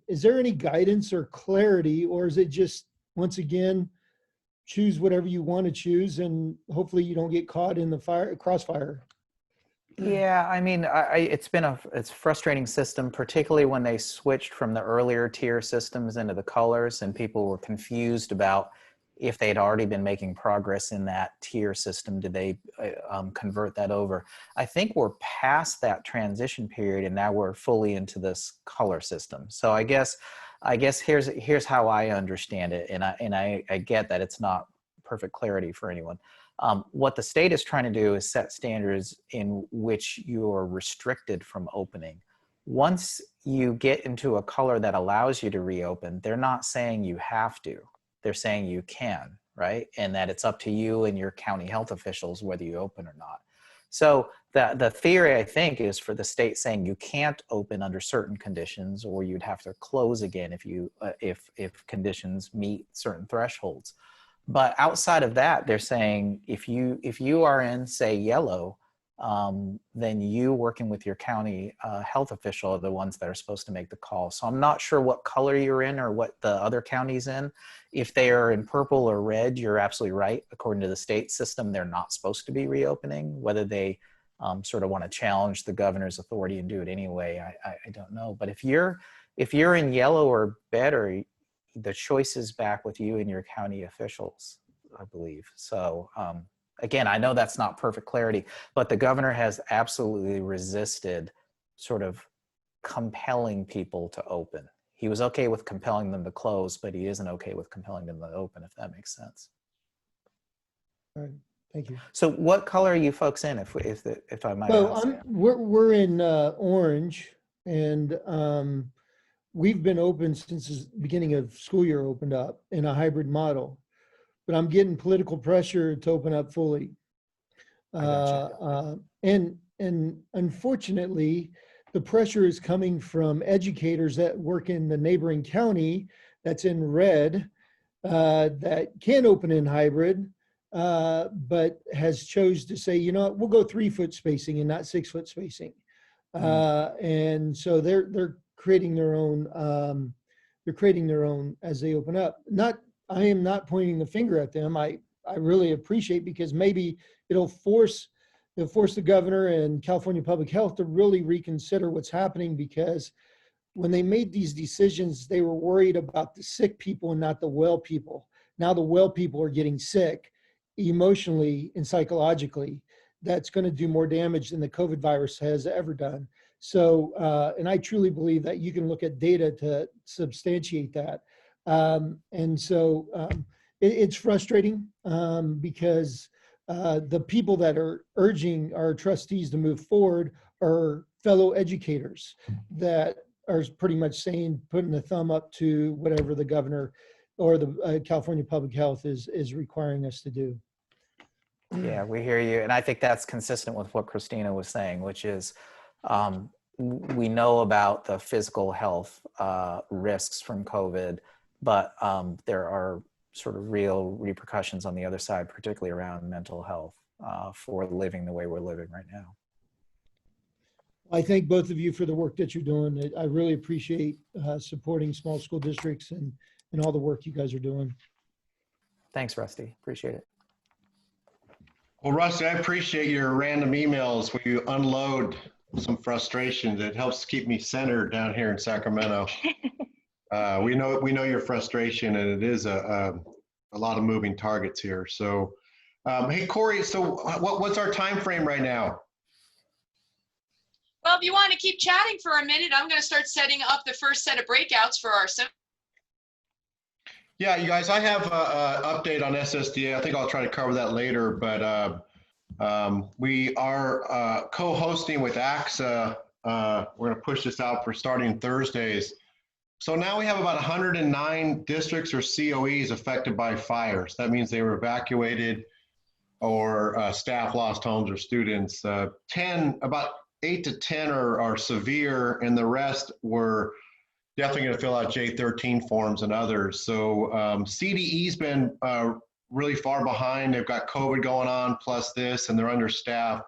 is there any guidance or clarity, or is it just, once again, choose whatever you want to choose and hopefully you don't get caught in the crossfire? Yeah, I mean, it's a frustrating system, particularly when they switched from the earlier tier systems into the colors, and people were confused about if they'd already been making progress in that tier system, did they convert that over? I think we're past that transition period, and now we're fully into this color system. So I guess here's how I understand it, and I get that it's not perfect clarity for anyone. What the state is trying to do is set standards in which you're restricted from opening. Once you get into a color that allows you to reopen, they're not saying you have to. They're saying you can, right? And that it's up to you and your county health officials whether you open or not. So the theory, I think, is for the state saying you can't open under certain conditions, or you'd have to close again if conditions meet certain thresholds. But outside of that, they're saying if you are in, say, yellow, then you working with your county health official are the ones that are supposed to make the call. So I'm not sure what color you're in or what the other county's in. If they are in purple or red, you're absolutely right. According to the state system, they're not supposed to be reopening. Whether they sort of want to challenge the governor's authority and do it anyway, I don't know. But if you're in yellow or better, the choice is back with you and your county officials, I believe. So again, I know that's not perfect clarity, but the governor has absolutely resisted sort of compelling people to open. He was okay with compelling them to close, but he isn't okay with compelling them to open, if that makes sense. All right, thank you. So what color are you folks in, if I might So ask? we're in orange, and we've been open since the beginning of school year opened up in a hybrid model, but I'm getting political pressure to open up fully. And unfortunately, the pressure is coming from educators that work in the neighboring county that's in red, that can open in hybrid, but has chose to say, you know what, we'll go 3-foot spacing and not 6-foot spacing. And so they're creating their own as they open up. Not I am not pointing the finger at them. I really appreciate, because maybe it'll force the governor and California Public Health to really reconsider what's happening, because when they made these decisions, they were worried about the sick people and not the well people. Now the well people are getting sick emotionally and psychologically. That's going to do more damage than the COVID virus has ever done. So, and I truly believe that you can look at data to substantiate that. It's frustrating because the people that are urging our trustees to move forward are fellow educators that are pretty much saying, putting the thumb up to whatever the governor or the California Public Health is requiring us to do. Yeah, we hear you. And I think that's consistent with what Christina was saying, which is we know about the physical health risks from COVID, but there are sort of real repercussions on the other side, particularly around mental health for living the way we're living right now. I thank both of you for the work that you're doing. I really appreciate supporting small school districts and all the work you guys are doing. Thanks, Rusty. Appreciate it. Well, Rusty, I appreciate your random emails where you unload some frustrations. It helps keep me centered down here in Sacramento. We know your frustration, and it is a lot of moving targets here. So, hey, Corey, so what's our time frame right now? Well, if you want to keep chatting for a minute, I'm going to start setting up the first set of breakouts for our. Yeah, you guys, I have an update on SSDA. I think I'll try to cover that later, but we are co-hosting with AXA. We're going to push this out for starting Thursdays. So now we have about 109 districts or COEs affected by fires. That means they were evacuated or staff lost homes or students. About 8 to 10 are severe, and the rest were definitely going to fill out J13 forms and others. So CDE's been really far behind. They've got COVID going on plus this, and they're understaffed.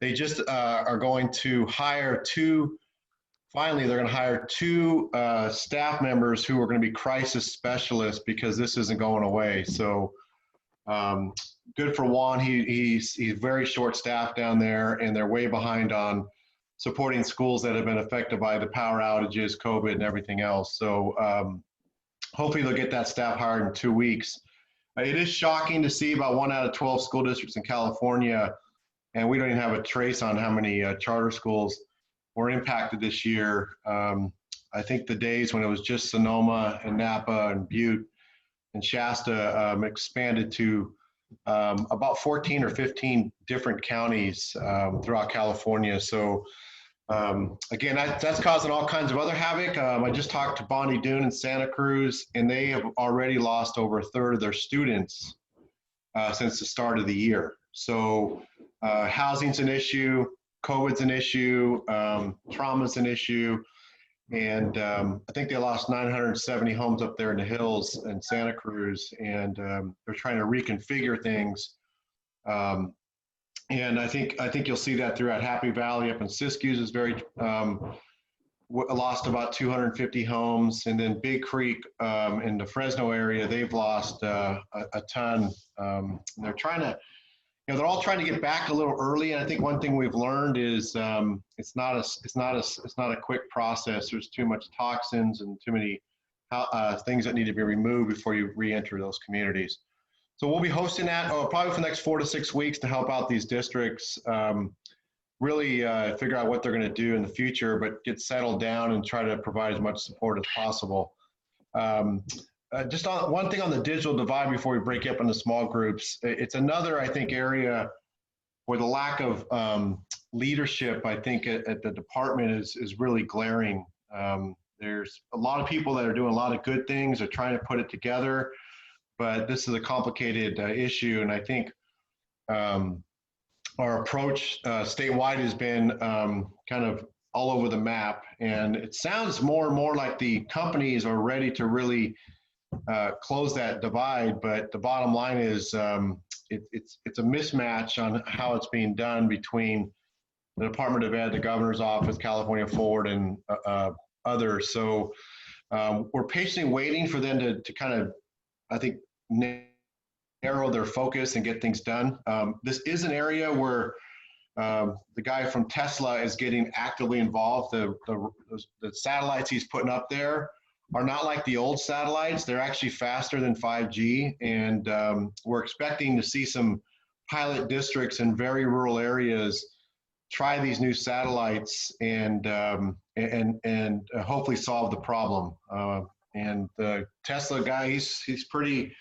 They just are going to hire two staff members who are going to be crisis specialists because this isn't going away. So good for Juan. He's very short staffed down there, and they're way behind on supporting schools that have been affected by the power outages, COVID, and everything else. So hopefully they'll get that staff hired in 2 weeks. It is shocking to see about 1 out of 12 school districts in California, and we don't even have a trace on how many charter schools were impacted this year. I think the days when it was just Sonoma and Napa and Butte and Shasta expanded to about 14 or 15 different counties throughout California. So again, that's causing all kinds of other havoc. I just talked to Bonnie Doon in Santa Cruz, and they have already lost over a third of their students since the start of the year. So housing's an issue, COVID's an issue, trauma's an issue. And I think they lost 970 homes up there in the hills in Santa Cruz, and they're trying to reconfigure things. And I think you'll see that throughout Happy Valley. Up in Siskiyou is very lost about 250 homes, and then Big Creek in the Fresno area, they've lost a ton. They're trying to, they're all trying to get back a little early. And I think one thing we've learned is it's not a quick process. There's too much toxins and too many things that need to be removed before you re-enter those communities. So we'll be hosting that probably for the next 4 to 6 weeks to help out these districts, really figure out what they're going to do in the future, but get settled down and try to provide as much support as possible. Just one thing on the digital divide before we break up into small groups. It's another, I think, area where the lack of leadership, I think, at the department is really glaring. There's a lot of people that are doing a lot of good things, are trying to put it together, but this is a complicated issue, and I think our approach statewide has been kind of all over the map, and it sounds more and more like the companies are ready to really close that divide, but the bottom line is it's a mismatch on how it's being done between the Department of Ed, the Governor's Office, California Forward, and others. So we're patiently waiting for them to kind of I think, narrow their focus and get things done. This is an area where the guy from Tesla is getting actively involved. The satellites he's putting up there are not like the old satellites. They're actually faster than 5G. And we're expecting to see some pilot districts in very rural areas try these new satellites and hopefully solve the problem. And the Tesla guy, he's pretty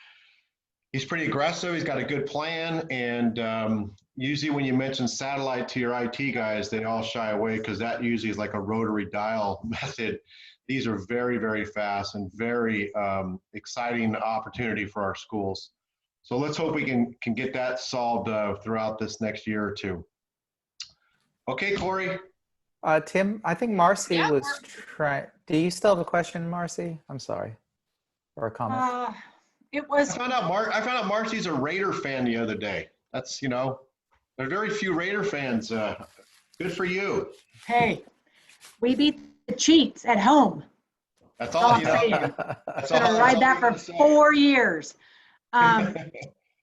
aggressive. He's got a good plan. And usually when you mention satellite to your IT guys, they all shy away because that usually is like a rotary dial method. These are very, very fast and very exciting opportunity for our schools. So let's hope we can get that solved throughout this next year or two. Okay, Corey. Tim, I think Marcy was trying. Do you still have a question, Marcy? I'm sorry. Or a comment? It was. I found out Marcy's a Raider fan the other day. That's, there are very few Raider fans. Good for you. Hey, we beat the Chiefs at home. That's all I'm saying. Gonna ride that for 4 years.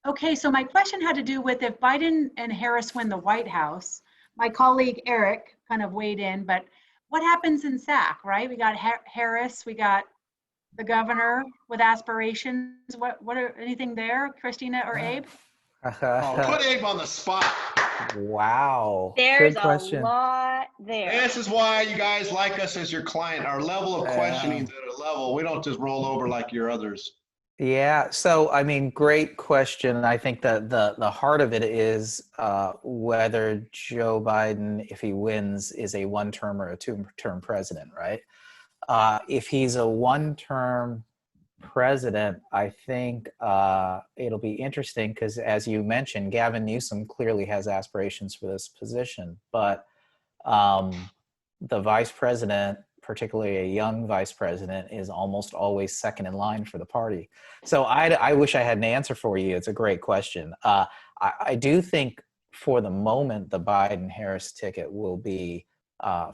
Okay, so my question had to do with if Biden and Harris win the White House. My colleague Eric kind of weighed in, but what happens in SAC, right? We got Harris, we got the governor with aspirations. What are anything there, Christina or Abe? Put Abe on the spot. Wow. There's Good question. a lot there. This is why you guys like us as your client. Our level of questioning is at a level. We don't just roll over like your others. Yeah. So, I mean, great question. I think that the heart of it is whether Joe Biden, if he wins, is a one-term or a two-term president, right? If he's a one-term president, I think it'll be interesting because, as you mentioned, Gavin Newsom clearly has aspirations for this position, but the vice president, particularly a young vice president, is almost always second in line for the party. So I wish I had an answer for you. It's a great question. I do think for the moment, the Biden-Harris ticket will be,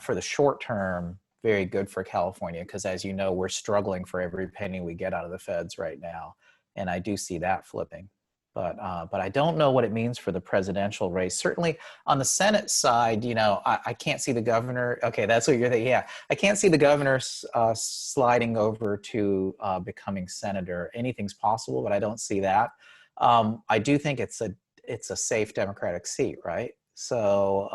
for the short term, very good for California because, as you know, we're struggling for every penny we get out of the feds right now. And I do see that flipping. But I don't know what it means for the presidential race. Certainly on the Senate side, I can't see the governor. Okay, that's what you're thinking. Yeah, I can't see the governor sliding over to becoming senator. Anything's possible, but I don't see that. I do think it's a safe Democratic seat, right? So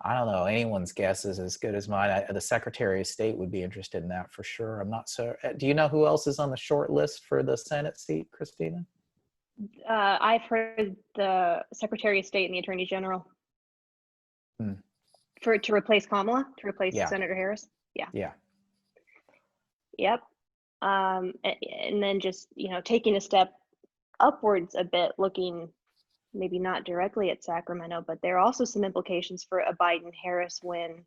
I don't know. Anyone's guess is as good as mine. The Secretary of State would be interested in that for sure. I'm not so. Do you know who else is on the short list for the Senate seat, Christina? I've heard the Secretary of State and the Attorney General to replace Kamala, to replace Senator Harris. Yeah. Yeah. Yep. And then just, taking a step upwards a bit, looking maybe not directly at Sacramento, but there are also some implications for a Biden-Harris win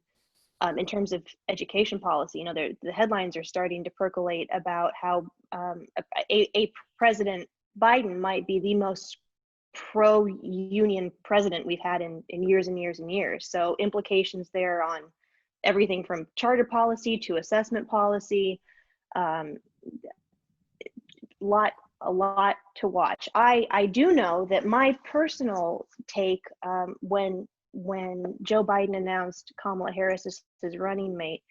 in terms of education policy. The headlines are starting to percolate about how a President Biden might be the most pro-union president we've had in years and years and years. So implications there on everything from charter policy to assessment policy. A lot to watch. I do know that my personal take when Joe Biden announced Kamala Harris as his running mate,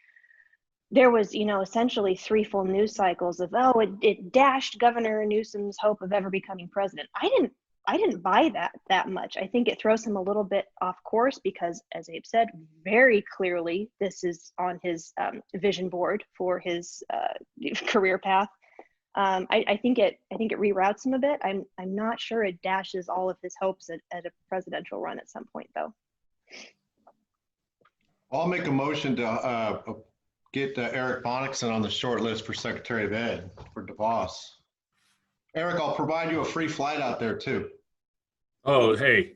there was, essentially 3 full news cycles of, it dashed Governor Newsom's hope of ever becoming president. I didn't buy that much. I think it throws him a little bit off course because, as Abe said, very clearly this is on his vision board for his career path. I think it reroutes him a bit. I'm not sure it dashes all of his hopes at a presidential run at some point, though. I'll make a motion to get Eric Bonnickson on the short list for Secretary of Ed for DeVos. Eric, I'll provide you a free flight out there too. Oh, hey,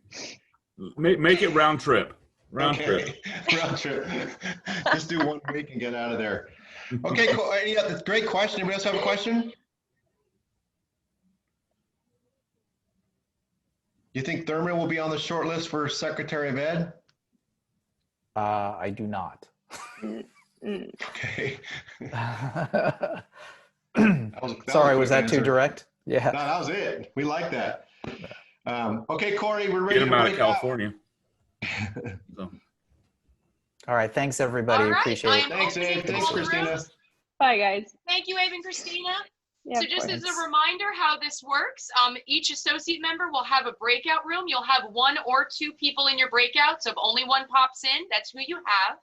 make it round trip. Round trip. Round trip. Just do 1 week and get out of there. Okay, cool. Yeah, that's a great question. Anybody else have a question? Do you think Thurman will be on the short list for Secretary of Ed? I do not. Okay. Sorry, was that too direct? Yeah. No, that was it. We like that. Okay, Corey, we're ready Get to him out of break out. California. So. All right. Thanks, everybody. All right, Appreciate it. Thanks, Abe. Thanks, all the Christina. rooms. Bye, guys. Thank you, Abe and Christina. Yeah, So of just course. as a reminder how this works, each associate member will have a breakout room. You'll have 1 or 2 people in your breakout. So if only one pops in, that's who you have.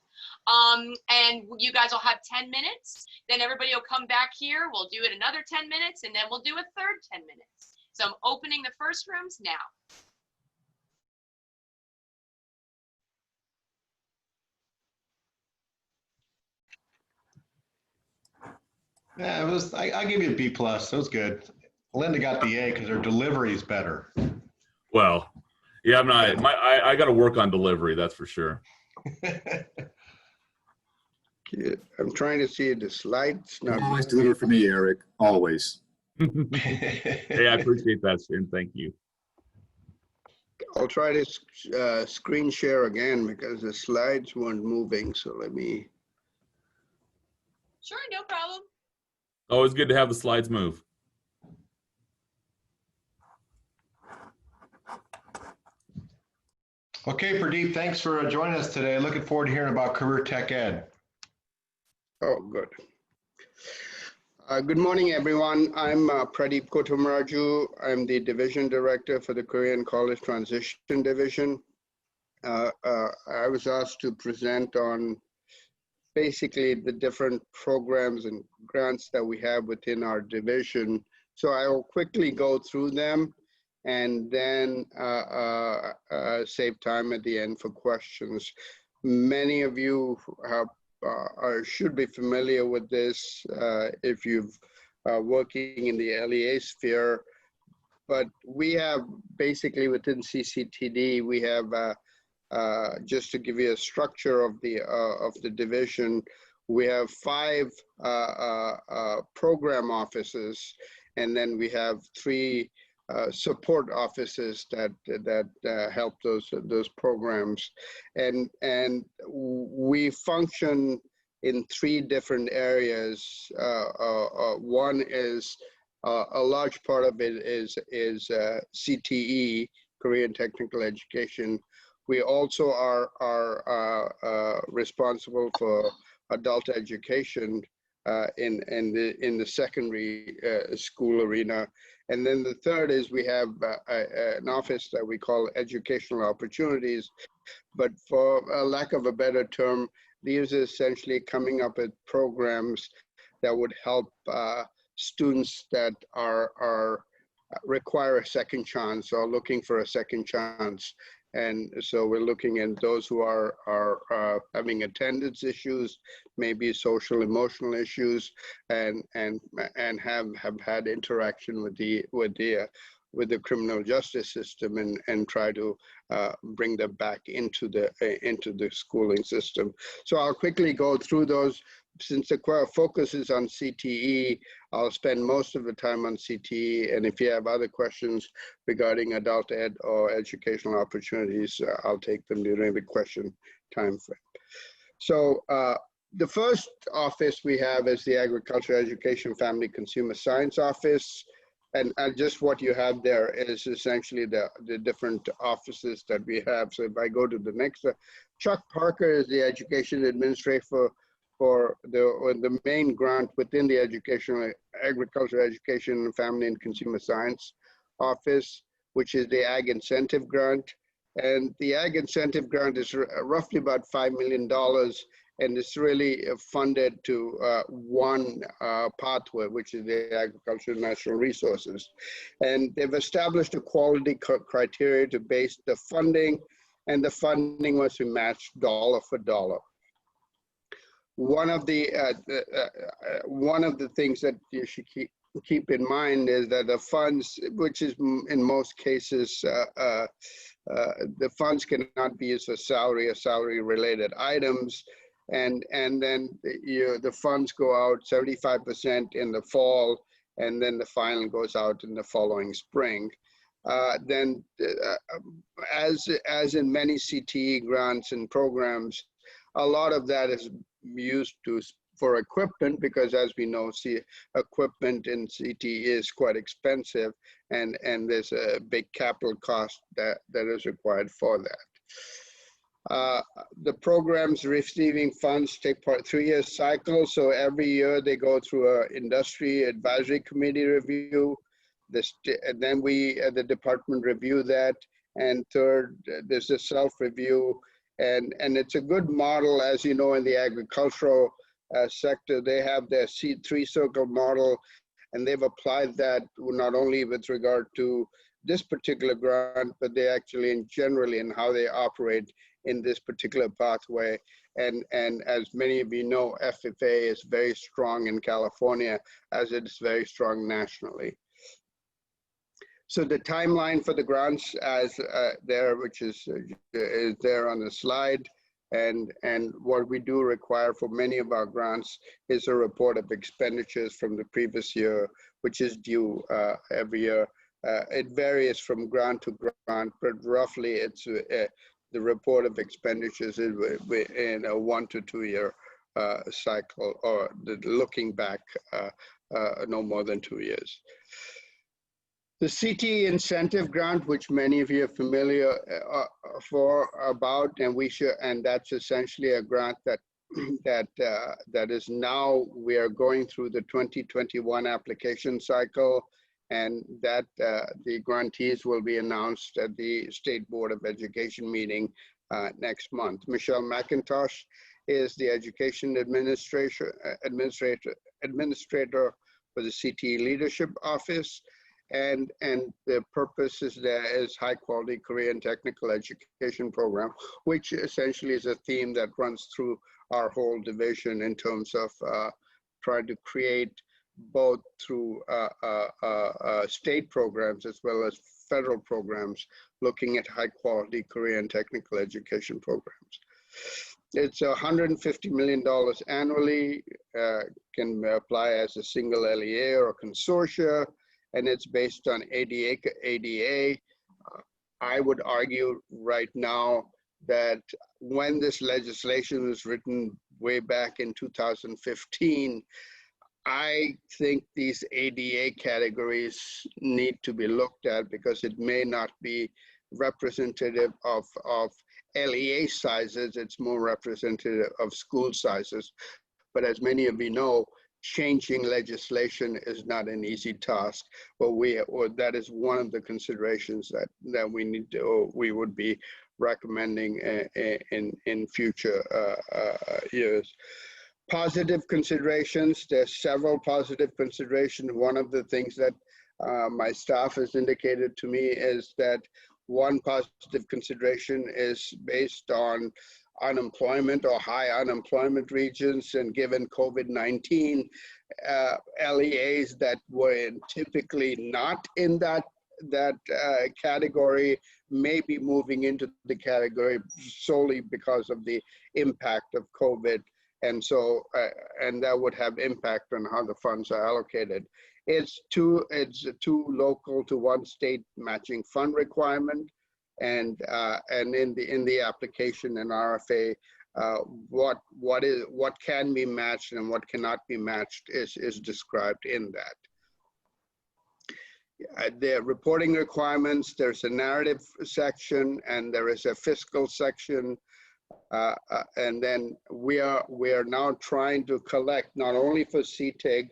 And you guys will have 10 minutes. Then everybody will come back here. We'll do it another 10 minutes, and then we'll do a third 10 minutes. So I'm opening the first rooms now. Yeah, it was. I give you a B+. That was good. Linda got the A because her delivery is better. Well, yeah, I'm not. I got to work on delivery. That's for sure. I'm trying to see the slides. Not Always deliver for me, Eric. Always. Hey, I appreciate that, Shin. Thank you. I'll try to screen share again because the slides weren't moving. So let me. Sure, no problem. Always good to have the slides move. Okay, Pradeep, thanks for joining us today. Looking forward to hearing about career tech ed. Oh, good. Good morning, everyone. I'm Pradeep Kotamaraju. I'm the Division Director for the Korean College Transition Division. I was asked to present on basically the different programs and grants that we have within our division. So I will quickly go through them and then save time at the end for questions. Many of you have should be familiar with this if you've working in the LEA sphere, but we have basically within CCTD, we have just to give you a structure of the division, we have 5 program offices, and then we have 3 support offices that help those programs, and we function in 3 different areas. One is a large part of it is CTE, Korean Technical Education. We also are responsible for adult education in the secondary school arena. And then the third is we have an office that we call Educational Opportunities, but for a lack of a better term, these are essentially coming up with programs that would help students that require a second chance or looking for a second chance. And so we're looking at those who are having attendance issues, maybe social emotional issues, and have had interaction with the criminal justice system and try to bring them back into the schooling system. So I'll quickly go through those. Since the focus is on CTE, I'll spend most of the time on CTE. And if you have other questions regarding adult ed or educational opportunities, I'll take them during the question time frame. So the first office we have is the Agriculture, Education, Family, Consumer Science Office. And just what you have there is essentially the different offices that we have. So if I go to the next, Chuck Parker is the Education Administrator for the main grant within the Agriculture, Education, Family, and Consumer Science Office, which is the Ag Incentive Grant. And the Ag Incentive Grant is roughly about $5 million, and it's really funded to one pathway, which is the Agriculture and Natural Resources. And they've established a quality criteria to base the funding, and the funding was to match dollar for dollar. One of the things that you should keep in mind is that the funds, which is in most cases, the funds cannot be used for salary or salary related items. And then the funds go out 75% in the fall, and then the final goes out in the following spring. Then as in many CTE grants and programs, a lot of that is used for equipment, because as we know, equipment in CT is quite expensive, and there's a big capital cost that is required for that. The programs receiving funds take part 3-year cycle. So every year they go through an industry advisory committee review. And then we, the department, review that. And third, there's a self-review. And it's a good model, as you know, in the agricultural sector. They have their three-circle model, and they've applied that not only with regard to this particular grant, but they actually in generally in how they operate in this particular pathway. And as many of you know, FFA is very strong in California, as it is very strong nationally. So the timeline for the grants as there, which is there on the slide, and what we do require for many of our grants is a report of expenditures from the previous year, which is due every year. It varies from grant to grant, but roughly it's the report of expenditures in a 1 to 2 year cycle, or looking back no more than 2 years. The CTE incentive grant, which many of you are familiar about, and that's essentially a grant that is now, we are going through the 2021 application cycle, and that the grantees will be announced at the State Board of Education meeting next month. Michelle McIntosh is the education administrator for the CTE Leadership Office. And the purpose is there is high quality career and technical education program, which essentially is a theme that runs through our whole division in terms of trying to create both through state programs as well as federal programs, looking at high quality career and technical education programs. It's $150 million annually, can apply as a single LEA or a consortia, and it's based on ADA. I would argue right now that when this legislation was written way back in 2015, I think these ADA categories need to be looked at, because it may not be representative of LEA sizes, it's more representative of school sizes. But as many of you know, changing legislation is not an easy task, but that is one of the considerations that we need to, or we would be recommending in future years. Positive considerations, there's several positive considerations. One of the things that my staff has indicated to me is that one positive consideration is based on unemployment or high unemployment regions, and given COVID-19, LEAs that were typically not in that category may be moving into the category solely because of the impact of COVID. And so, and that would have impact on how the funds are allocated. It's two local to one state matching fund requirement. And in the application and RFA, what can be matched and what cannot be matched is described in that. The reporting requirements, there's a narrative section and there is a fiscal section. And then we are now trying to collect not only for CTIG,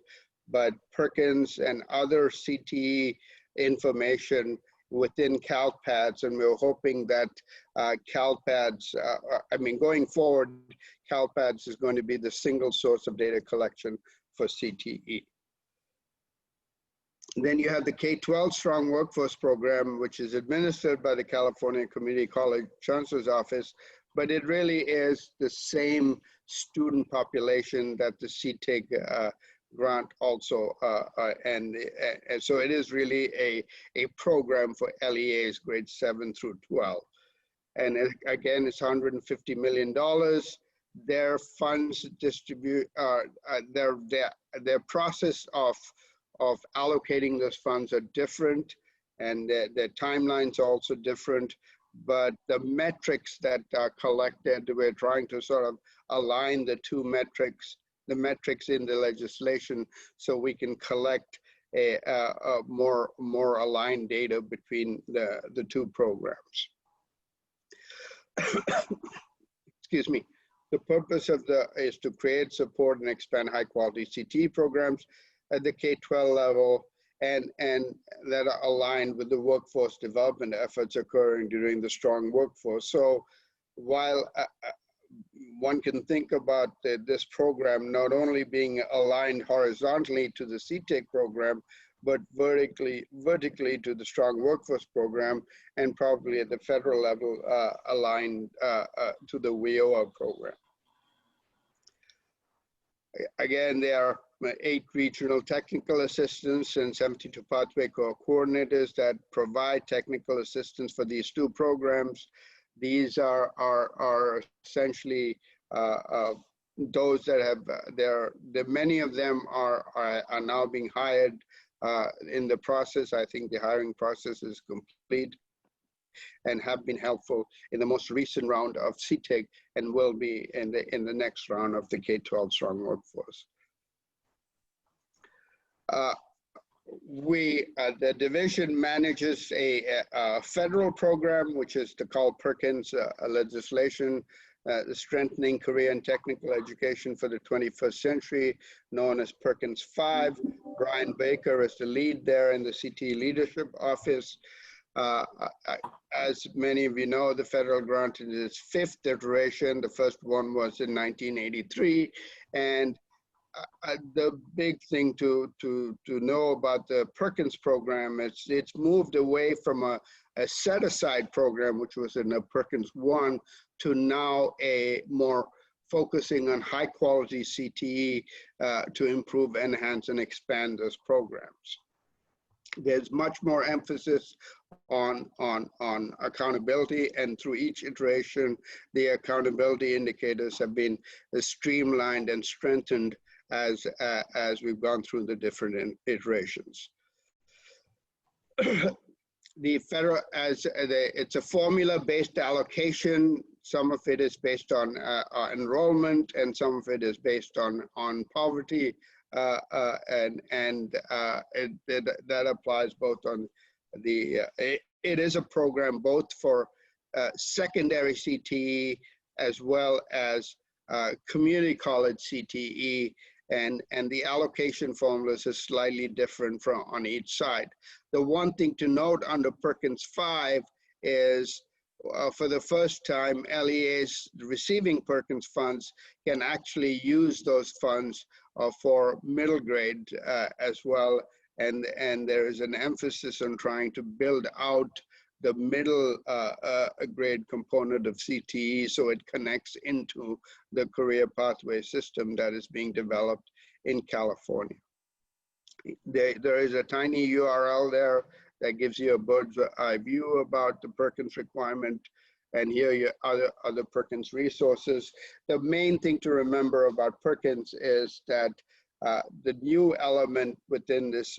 but Perkins and other CTE information within CalPads, and we're hoping that CalPads, going forward, CalPads is going to be the single source of data collection for CTE. Then you have the K-12 Strong Workforce Program, which is administered by the California Community College Chancellor's Office, but it really is the same student population that the CTIG grant also, and so it is really a program for LEAs grades 7 through 12. And again, it's $150 million. Their funds distribute, their process of allocating those funds are different, and their timelines are also different, but the metrics that are collected, we're trying to sort of align the two metrics the metrics in the legislation so we can collect a more aligned data between the two programs. Excuse me. The purpose of is to create, support, and expand high-quality CTE programs at the K-12 level, and that are aligned with the workforce development efforts occurring during the strong workforce. So while one can think about this program not only being aligned horizontally to the CTEC program, but vertically to the strong workforce program, and probably at the federal level aligned to the WOES program. Again, there are 8 regional technical assistants and 72 pathway coordinators that provide technical assistance for these 2 programs. These are essentially those that have many of them are now being hired in the process. I think the hiring process is complete and have been helpful in the most recent round of CTEC and will be in the next round of the K-12 Strong Workforce. The division manages a federal program, which is the Carl Perkins legislation, strengthening career and technical education for the 21st century, known as Perkins 5. Brian Baker is the lead there in the CTE Leadership Office. As many of you know, the federal grant is its 5th iteration. The first one was in 1983. And the big thing to know about the Perkins program is it's moved away from a set-aside program, which was in a Perkins 1, to now a more focusing on high-quality CTE to improve, enhance, and expand those programs. There's much more emphasis on accountability, and through each iteration, the accountability indicators have been streamlined and strengthened as we've gone through the different iterations. The federal, it's a formula-based allocation. Some of it is based on enrollment, and some of it is based on poverty. That applies both on it is a program both for secondary CTE as well as community college CTE, and the allocation formulas is slightly different on each side. The one thing to note under Perkins 5 is for the first time, LEAs receiving Perkins funds can actually use those funds for middle grade as well. And there is an emphasis on trying to build out the middle grade component of CTE so it connects into the career pathway system that is being developed in California. There is a tiny URL there that gives you a bird's eye view about the Perkins requirement, and here you other Perkins resources. The main thing to remember about Perkins is that the new element within this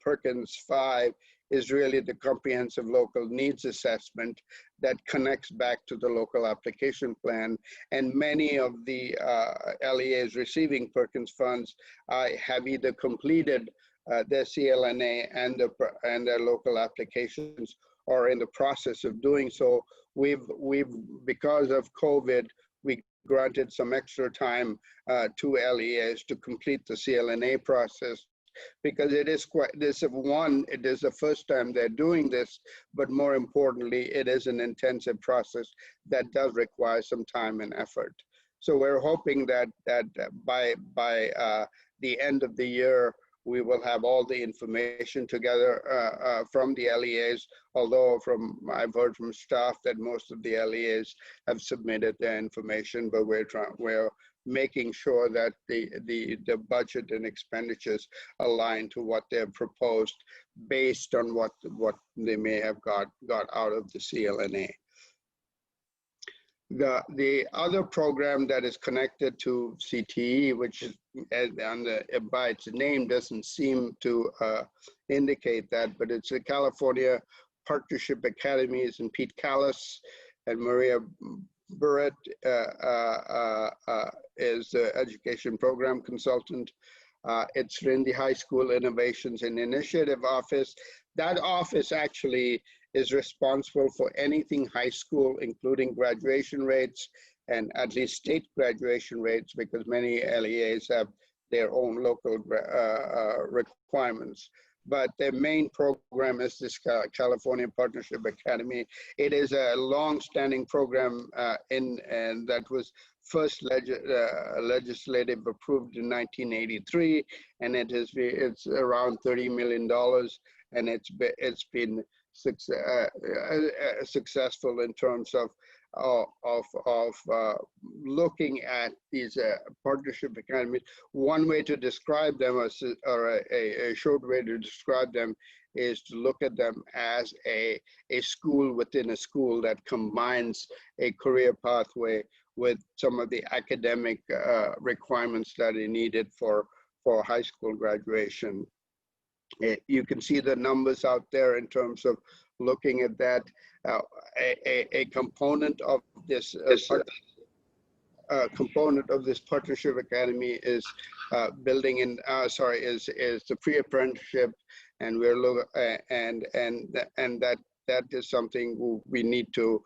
Perkins 5 is really the comprehensive local needs assessment that connects back to the local application plan. And many of the LEAs receiving Perkins funds have either completed their CLNA and their local applications, or in the process of doing so. We've because of COVID, we granted some extra time to LEAs to complete the CLNA process, because it is it is the first time they're doing this, but more importantly, it is an intensive process that does require some time and effort. So we're hoping that by the end of the year, we will have all the information together from the LEAs, although I've heard from staff that most of the LEAs have submitted their information, but we're making sure that the budget and expenditures align to what they've proposed based on what they may have got out of the CLNA. The other program that is connected to CTE, which is by its name doesn't seem to indicate that, but it's the California Partnership Academies, and Pete Callis and Maria Barrett is the education program consultant. It's in the High School Innovations and Initiative Office. That office actually is responsible for anything high school, including graduation rates and at least state graduation rates, because many LEAs have their own local requirements. But their main program is this California Partnership Academy. It is a long-standing program and that was first legislative approved in 1983, and it's around $30 million, and it's been successful in terms of looking at these partnership academies. One way to describe them, or a short way to describe them, is to look at them as a school within a school that combines a career pathway with some of the academic requirements that are needed for high school graduation. You can see the numbers out there in terms of looking at that. A component of this partnership academy is building in. Is the pre-apprenticeship, and we're and that is something we need to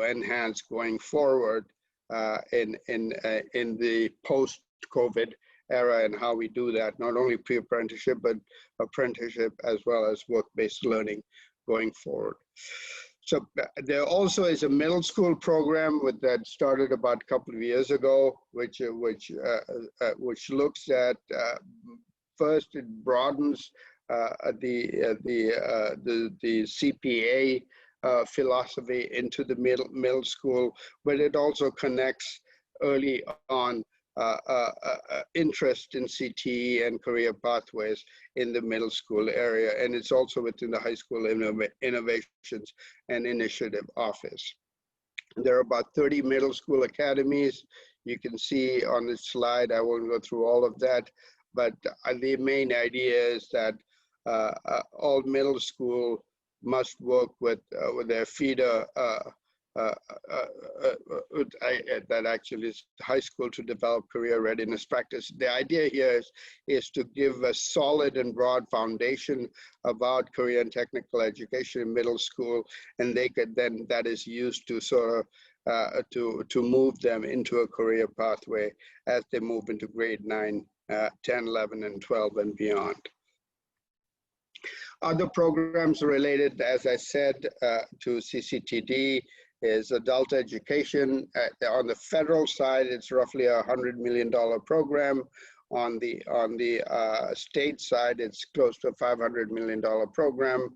enhance going forward in the post-COVID era, and how we do that, not only pre-apprenticeship, but apprenticeship as well as work-based learning going forward. So there also is a middle school program that started about a couple of years ago, which looks at first it broadens the CPA philosophy into the middle school, but it also connects early on interest in CTE and career pathways in the middle school area, and it's also within the High School Innovations and Initiative Office. There are about 30 middle school academies. You can see on this slide, I won't go through all of that, but the main idea is that all middle school must work with their feeder that actually is high school to develop career readiness practice. The idea here is to give a solid and broad foundation about career and technical education in middle school, and they could then, that is used to sort of to move them into a career pathway as they move into grade 9, 10, 11, and 12 and beyond. Other programs related, as I said, to CCTD is adult education. On the federal side, it's roughly a $100 million program. On the state side, it's close to a $500 million program.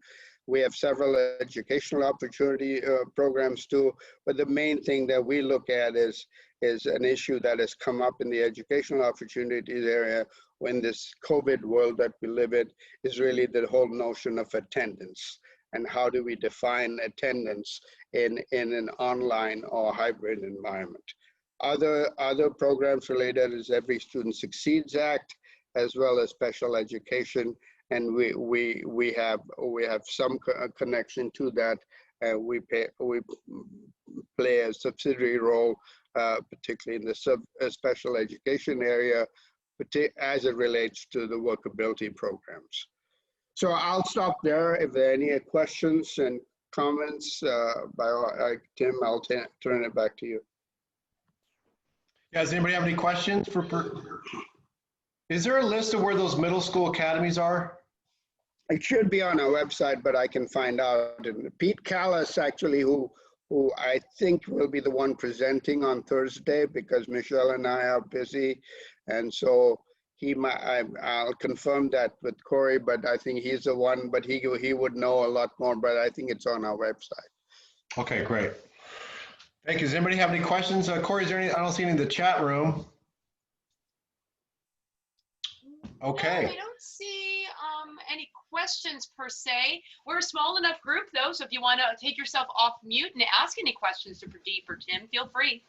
We have several educational opportunity programs too, but the main thing that we look at is an issue that has come up in the educational opportunities area when this COVID world that we live in is really the whole notion of attendance. And how do we define attendance in an online or hybrid environment? Other programs related is Every Student Succeeds Act, as well as special education, and we have some connection to that. We play a subsidiary role, particularly in the special education area, as it relates to the workability programs. So I'll stop there. If there are any questions and comments, Tim, I'll turn it back to you. Yeah, does anybody have any questions is there a list of where those middle school academies are? It should be on our website, but I can find out. And Pete Callis, actually, who I think will be the one presenting on Thursday, because Michelle and I are busy, and so I'll confirm that with Corey, but I think he's the one, but he would know a lot more, but I think it's on our website. Okay, great. Thank you. Does anybody have any questions? Corey, is there any? I don't see any in the chat room. Okay. No, I don't see any questions per se. We're a small enough group though, so if you want to take yourself off mute and ask any questions to Pradeep or Tim, feel free.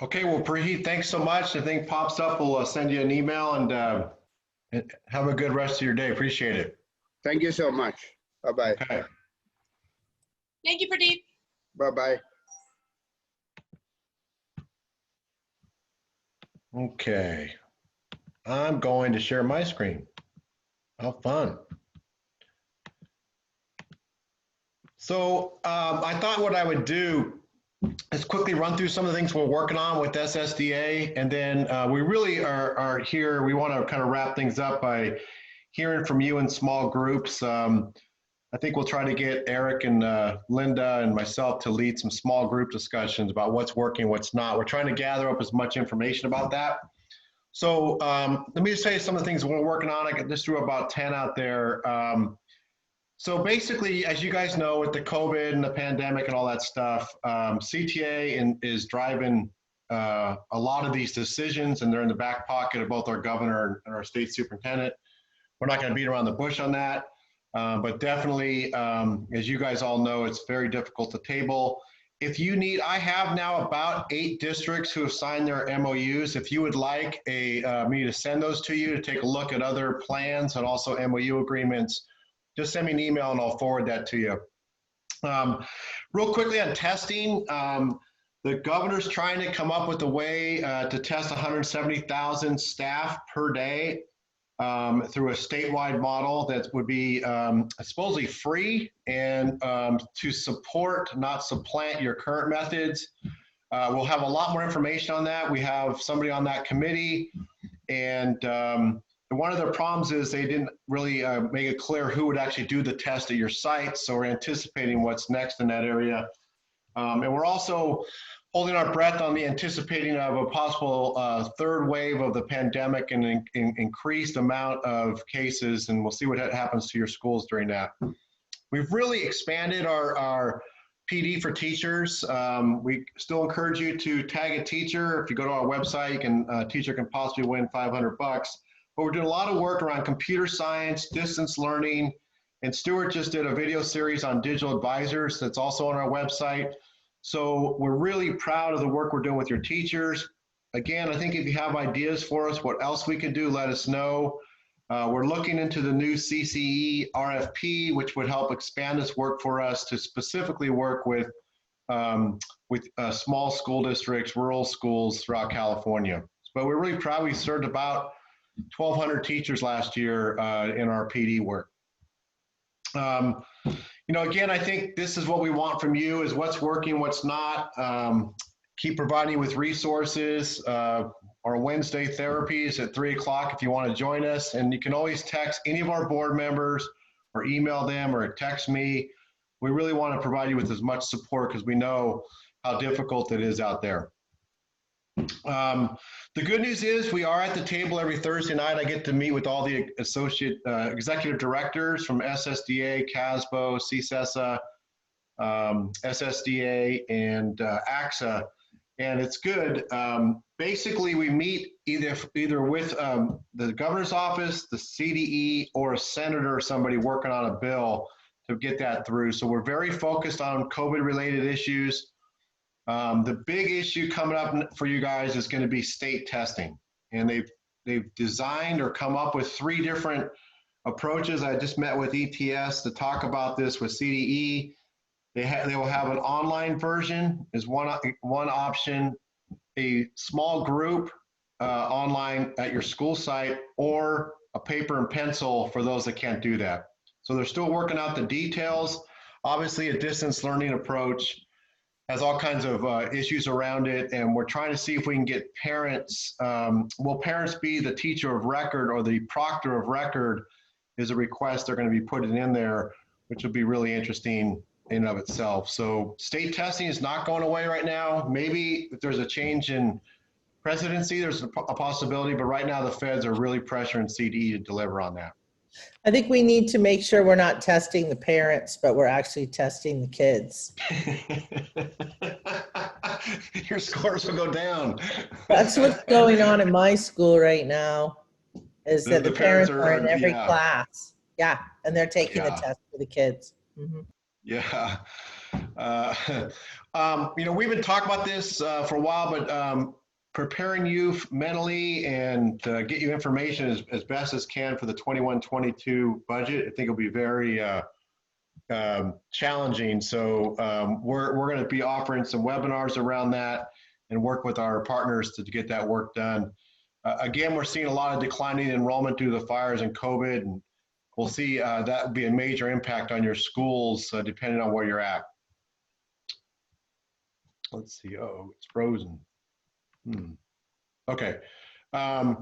Okay, well, Pradeep, thanks so much. If anything pops up, we'll send you an email, and have a good rest of your day. Appreciate it. Thank you so much. Bye-bye. Okay. Thank you, Pradeep. Bye-bye. Okay. I'm going to share my screen. How fun. So I thought what I would do is quickly run through some of the things we're working on with SSDA. And then we really are here. We want to kind of wrap things up by hearing from you in small groups. I think we'll try to get Eric and Linda and myself to lead some small group discussions about what's working, what's not. We're trying to gather up as much information about that. So let me just tell you some of the things we're working on. I just threw about 10 out there. So basically, as you guys know, with the COVID and the pandemic and all that stuff, CTA is driving a lot of these decisions, and they're in the back pocket of both our governor and our state superintendent. We're not going to beat around the bush on that, but definitely, as you guys all know, it's very difficult to table. If you need, I have now about 8 districts who have signed their MOUs. If you would like me to send those to you to take a look at other plans and also MOU agreements, just send me an email and I'll forward that to you. Real quickly on testing, the governor's trying to come up with a way to test 170,000 staff per day through a statewide model that would be supposedly free and to support, not supplant your current methods. We'll have a lot more information on that. We have somebody on that committee, and one of their problems is they didn't really make it clear who would actually do the test at your site. So we're anticipating what's next in that area. And we're also holding our breath on the anticipating of a possible third wave of the pandemic and an increased amount of cases. And we'll see what happens to your schools during that. We've really expanded our PD for teachers. We still encourage you to tag a teacher. If you go to our website, a teacher can possibly win $500. But we're doing a lot of work around computer science, distance learning, and Stuart just did a video series on digital advisors that's also on our website. So we're really proud of the work we're doing with your teachers. Again, I think if you have ideas for us, what else we can do, let us know. We're looking into the new CCE RFP, which would help expand this work for us to specifically work with small school districts, rural schools throughout California. But we're really proud. We served about 1,200 teachers last year in our PD work. You know, again, I think this is what we want from you is what's working, what's not. Keep providing you with resources. Our Wednesday therapies at 3 o'clock if you want to join us. And you can always text any of our board members or email them or text me. We really want to provide you with as much support because we know how difficult it is out there. The good news is we are at the table every Thursday night. I get to meet with all the associate executive directors from SSDA, CASBO, CSESA, SSDA, and AXA, and it's good. Basically, we meet either with the governor's office, the CDE, or a senator or somebody working on a bill to get that through. So we're very focused on COVID-related issues. The big issue coming up for you guys is going to be state testing, and they've designed or come up with 3 different approaches. I just met with ETS to talk about this with CDE. They will have an online version is one option, a small group online at your school site, or a paper and pencil for those that can't do that. So they're still working out the details. Obviously, a distance learning approach has all kinds of issues around it, and we're trying to see if we can get parents, will parents be the teacher of record or the proctor of record is a request they're going to be putting in there, which would be really interesting in and of itself. So state testing is not going away right now. Maybe if there's a change in presidency, there's a possibility, but right now the feds are really pressuring CDE to deliver on that. I think we need to make sure we're not testing the parents, but we're actually testing the kids. Your scores will go down. That's what's going on in my school right now, is that the parents are in every class. Yeah, and they're taking the test for the kids. Mm-hmm. Yeah. You know, we've been talking about this for a while, but preparing you mentally and get you information as best as can for the 21-22 budget. I think it'll be very challenging. So we're going to be offering some webinars around that and work with our partners to get that work done. Again, we're seeing a lot of declining enrollment due to the fires and COVID, and we'll see that would be a major impact on your schools depending on where you're at. Let's see. Oh, it's frozen. Okay. I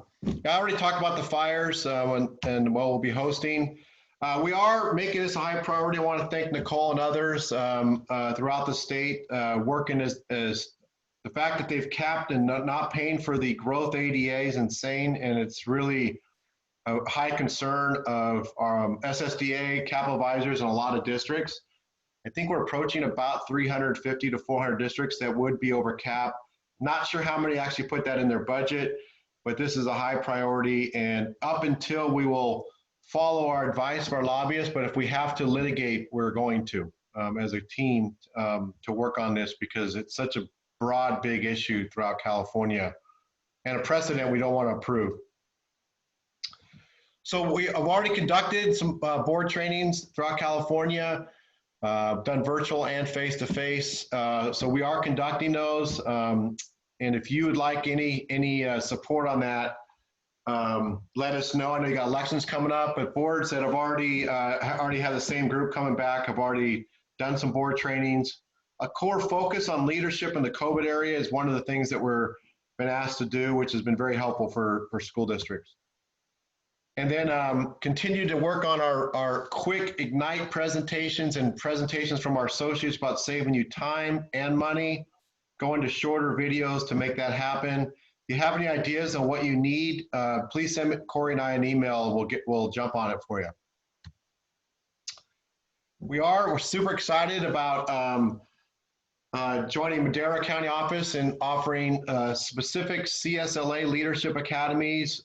already talked about the fires and what we'll be hosting. We are making this a high priority. I want to thank Nicole and others throughout the state working as the fact that they've capped and not paying for the growth ADA is insane, and it's really a high concern of SSDA, capital advisors, and a lot of districts. I think we're approaching about 350 to 400 districts that would be over cap. Not sure how many actually put that in their budget, but this is a high priority, and up until we will follow our advice of our lobbyists, but if we have to litigate, we're going to, as a team, to work on this because it's such a broad, big issue throughout California and a precedent we don't want to approve. So we have already conducted some board trainings throughout California, done virtual and face-to-face. So we are conducting those. And if you would like any support on that, let us know. I know you got elections coming up, but boards that have already had the same group coming back have already done some board trainings. A core focus on leadership in the COVID area is one of the things that we're been asked to do, which has been very helpful for school districts. And then continue to work on our quick Ignite presentations and presentations from our associates about saving you time and money, going to shorter videos to make that happen. If you have any ideas on what you need, please send Corey and I an email. We'll jump on it for you. We're super excited about joining Madera County office and offering specific CSLA leadership academies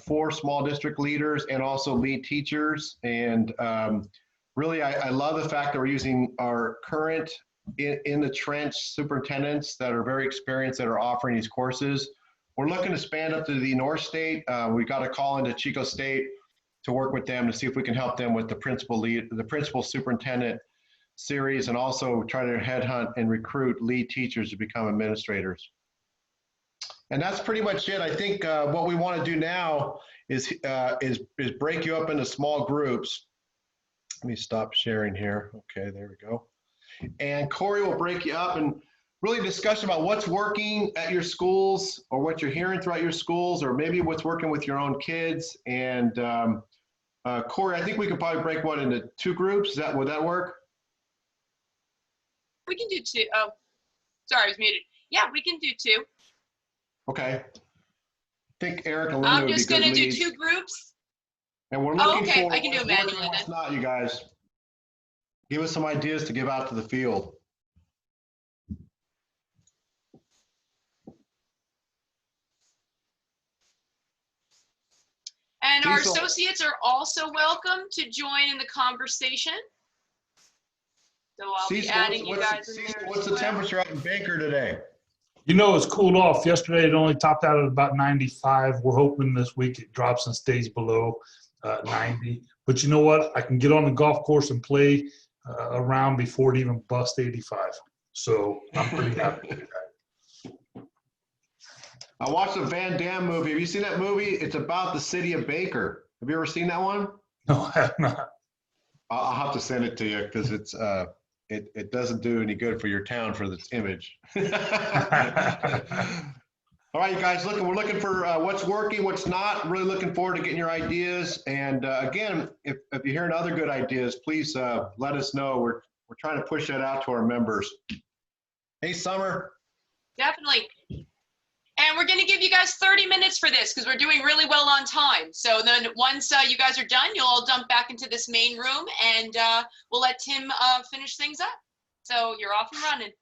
for small district leaders and also lead teachers. And really, I love the fact that we're using our current in the trench superintendents that are very experienced that are offering these courses. We're looking to expand up to the North State. We got a call into Chico State to work with them to see if we can help them with the principal superintendent series, and also try to headhunt and recruit lead teachers to become administrators. And that's pretty much it. I think what we want to do now is break you up into small groups. Let me stop sharing here. Okay, there we go. And Corey will break you up and really discuss about what's working at your schools or what you're hearing throughout your schools, or maybe what's working with your own kids. And Corey, I think we could probably break one into two groups. Would that work? We can do two. Oh, sorry, I was muted. Yeah, we can do two. Okay. I think Eric and Linda would be good leads. I'm just going to do two groups. And we're looking okay. for I can do it manually then. What's not, you guys. Give us some ideas to give out to the field. And our associates are also welcome to join in the conversation. So I'll be adding you guys in there. What's the temperature out in Baker today? You know, it's cooled off. Yesterday, it only topped out at about 95. We're hoping this week it drops and stays below 90. But you know what? I can get on the golf course and play around before it even busts 85. So I'm pretty happy with that. I watched a Van Damme movie. Have you seen that movie? It's about the city of Baker. Have you ever seen that one? No, I have not. I'll have to send it to you because it's it doesn't do any good for your town for this image. All right, you guys, we're looking for what's working, what's not. Really looking forward to getting your ideas. And again, if you're hearing other good ideas, please let us know. We're trying to push that out to our members. Hey, Summer. Definitely. And we're going to give you guys 30 minutes for this because we're doing really well on time. So then once you guys are done, you'll all dump back into this main room and we'll let Tim finish things up. So you're off and running.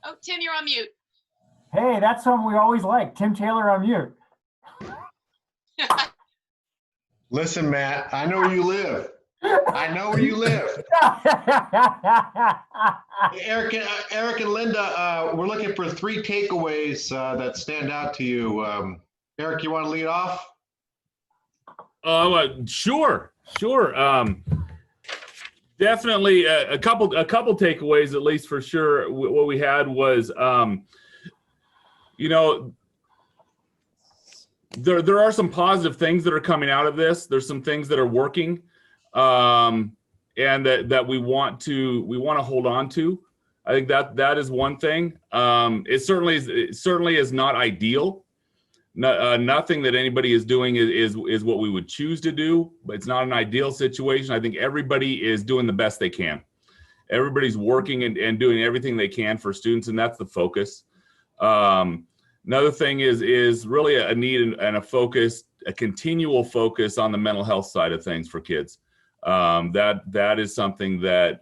Oh, Tim, you're on mute. Hey, that's something we always like. Tim Taylor on mute. Listen, Matt, I know where you live. I know where you live. Eric and Linda, we're looking for 3 takeaways that stand out to you. Eric, you want to lead off? Sure. Definitely a couple takeaways, at least for sure. What we had was, there are some positive things that are coming out of this. There's some things that are working, and that we want to hold on to. I think that is one thing. It certainly is not ideal. Nothing that anybody is doing is what we would choose to do, but it's not an ideal situation. I think everybody is doing the best they can. Everybody's working and doing everything they can for students, and that's the focus. Another thing is really a need and a focus, a continual focus on the mental health side of things for kids. That is something that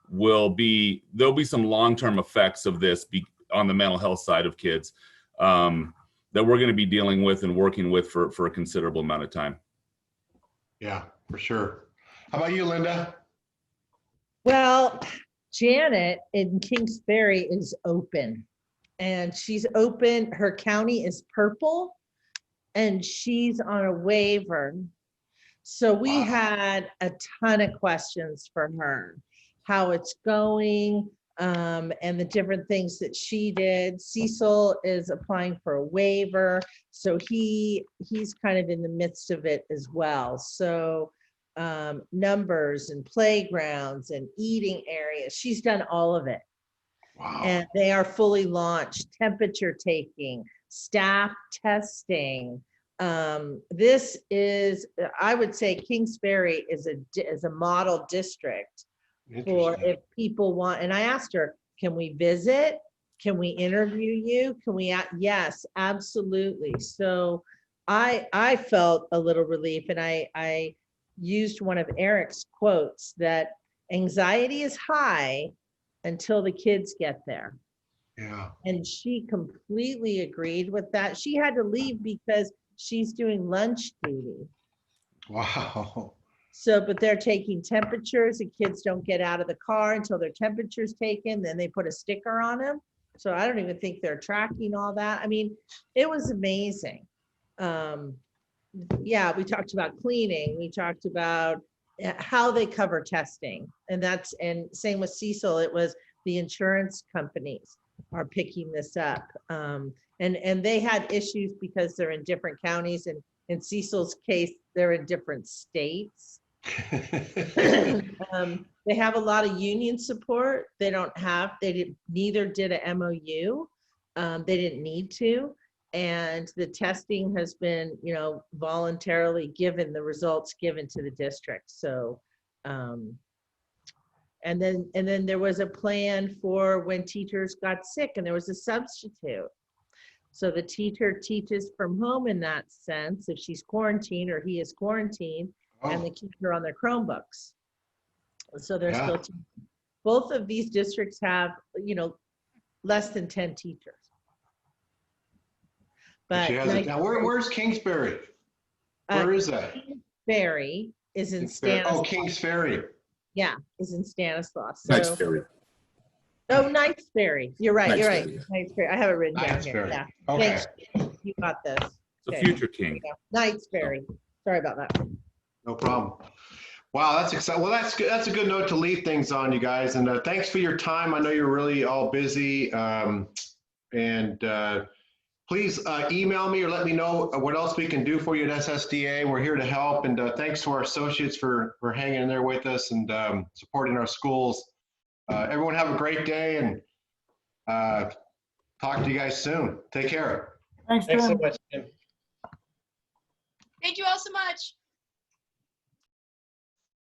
there'll be some long-term effects of this on the mental health side of kids. That we're going to be dealing with and working with for a considerable amount of time. Yeah, for sure. How about you, Linda? Well, Janet in Kingsbury is open, and she's open. Her county is purple, and she's on a waiver. So we had a ton of questions for her, how it's going, and the different things that she did. Cecil is applying for a waiver, so he's kind of in the midst of it as well. So numbers and playgrounds and eating areas, she's done all of it. Wow. And they are fully launched, temperature taking, staff testing. This is, I would say Kingsbury is a model district for if people want. And I asked her, can we visit? Can we interview you? Can we? Yes, absolutely. So I felt a little relief, and I used one of Eric's quotes that anxiety is high until the kids get there. Yeah. And she completely agreed with that. She had to leave because she's doing lunch duty. Wow. So, but they're taking temperatures. The kids don't get out of the car until their temperature's taken. Then they put a sticker on them. So I don't even think they're tracking all that. I mean, it was amazing. Yeah, we talked about cleaning. We talked about how they cover testing. And same with Cecil, it was the insurance companies are picking this up. And they had issues because they're in different counties, and in Cecil's case, they're in different states. They have a lot of union support. Neither did a MOU. They didn't need to. And the testing has been, voluntarily given, the results given to the district. So, and then there was a plan for when teachers got sick and there was a substitute. So the teacher teaches from home in that sense, if she's quarantined or he is quarantined, and the kids are on their Chromebooks. So they're still teaching. Both of these districts have, less than 10 teachers. But now, where's Kingsbury? Where is that? Kingsbury is in Stanislaus. Oh, Kingsbury. Yeah, is in Stanislaus. Knightsbury. Oh, Knightsbury. You're right. You're right. Knightsbury. Knightsbury. I have it written down here. Knightsbury. Yeah. Okay. Thanks. You got this. The future king. Knightsbury. Sorry about that. No problem. Wow, that's exciting. Well, that's good. That's a good note to leave things on, you guys. And thanks for your time. I know you're really all busy. Please email me or let me know what else we can do for you at SSDA. We're here to help. And thanks to our associates for hanging in there with us and supporting our schools. Everyone have a great day, and talk to you guys soon. Take care. Thanks so much, Tim. Thank you all so much.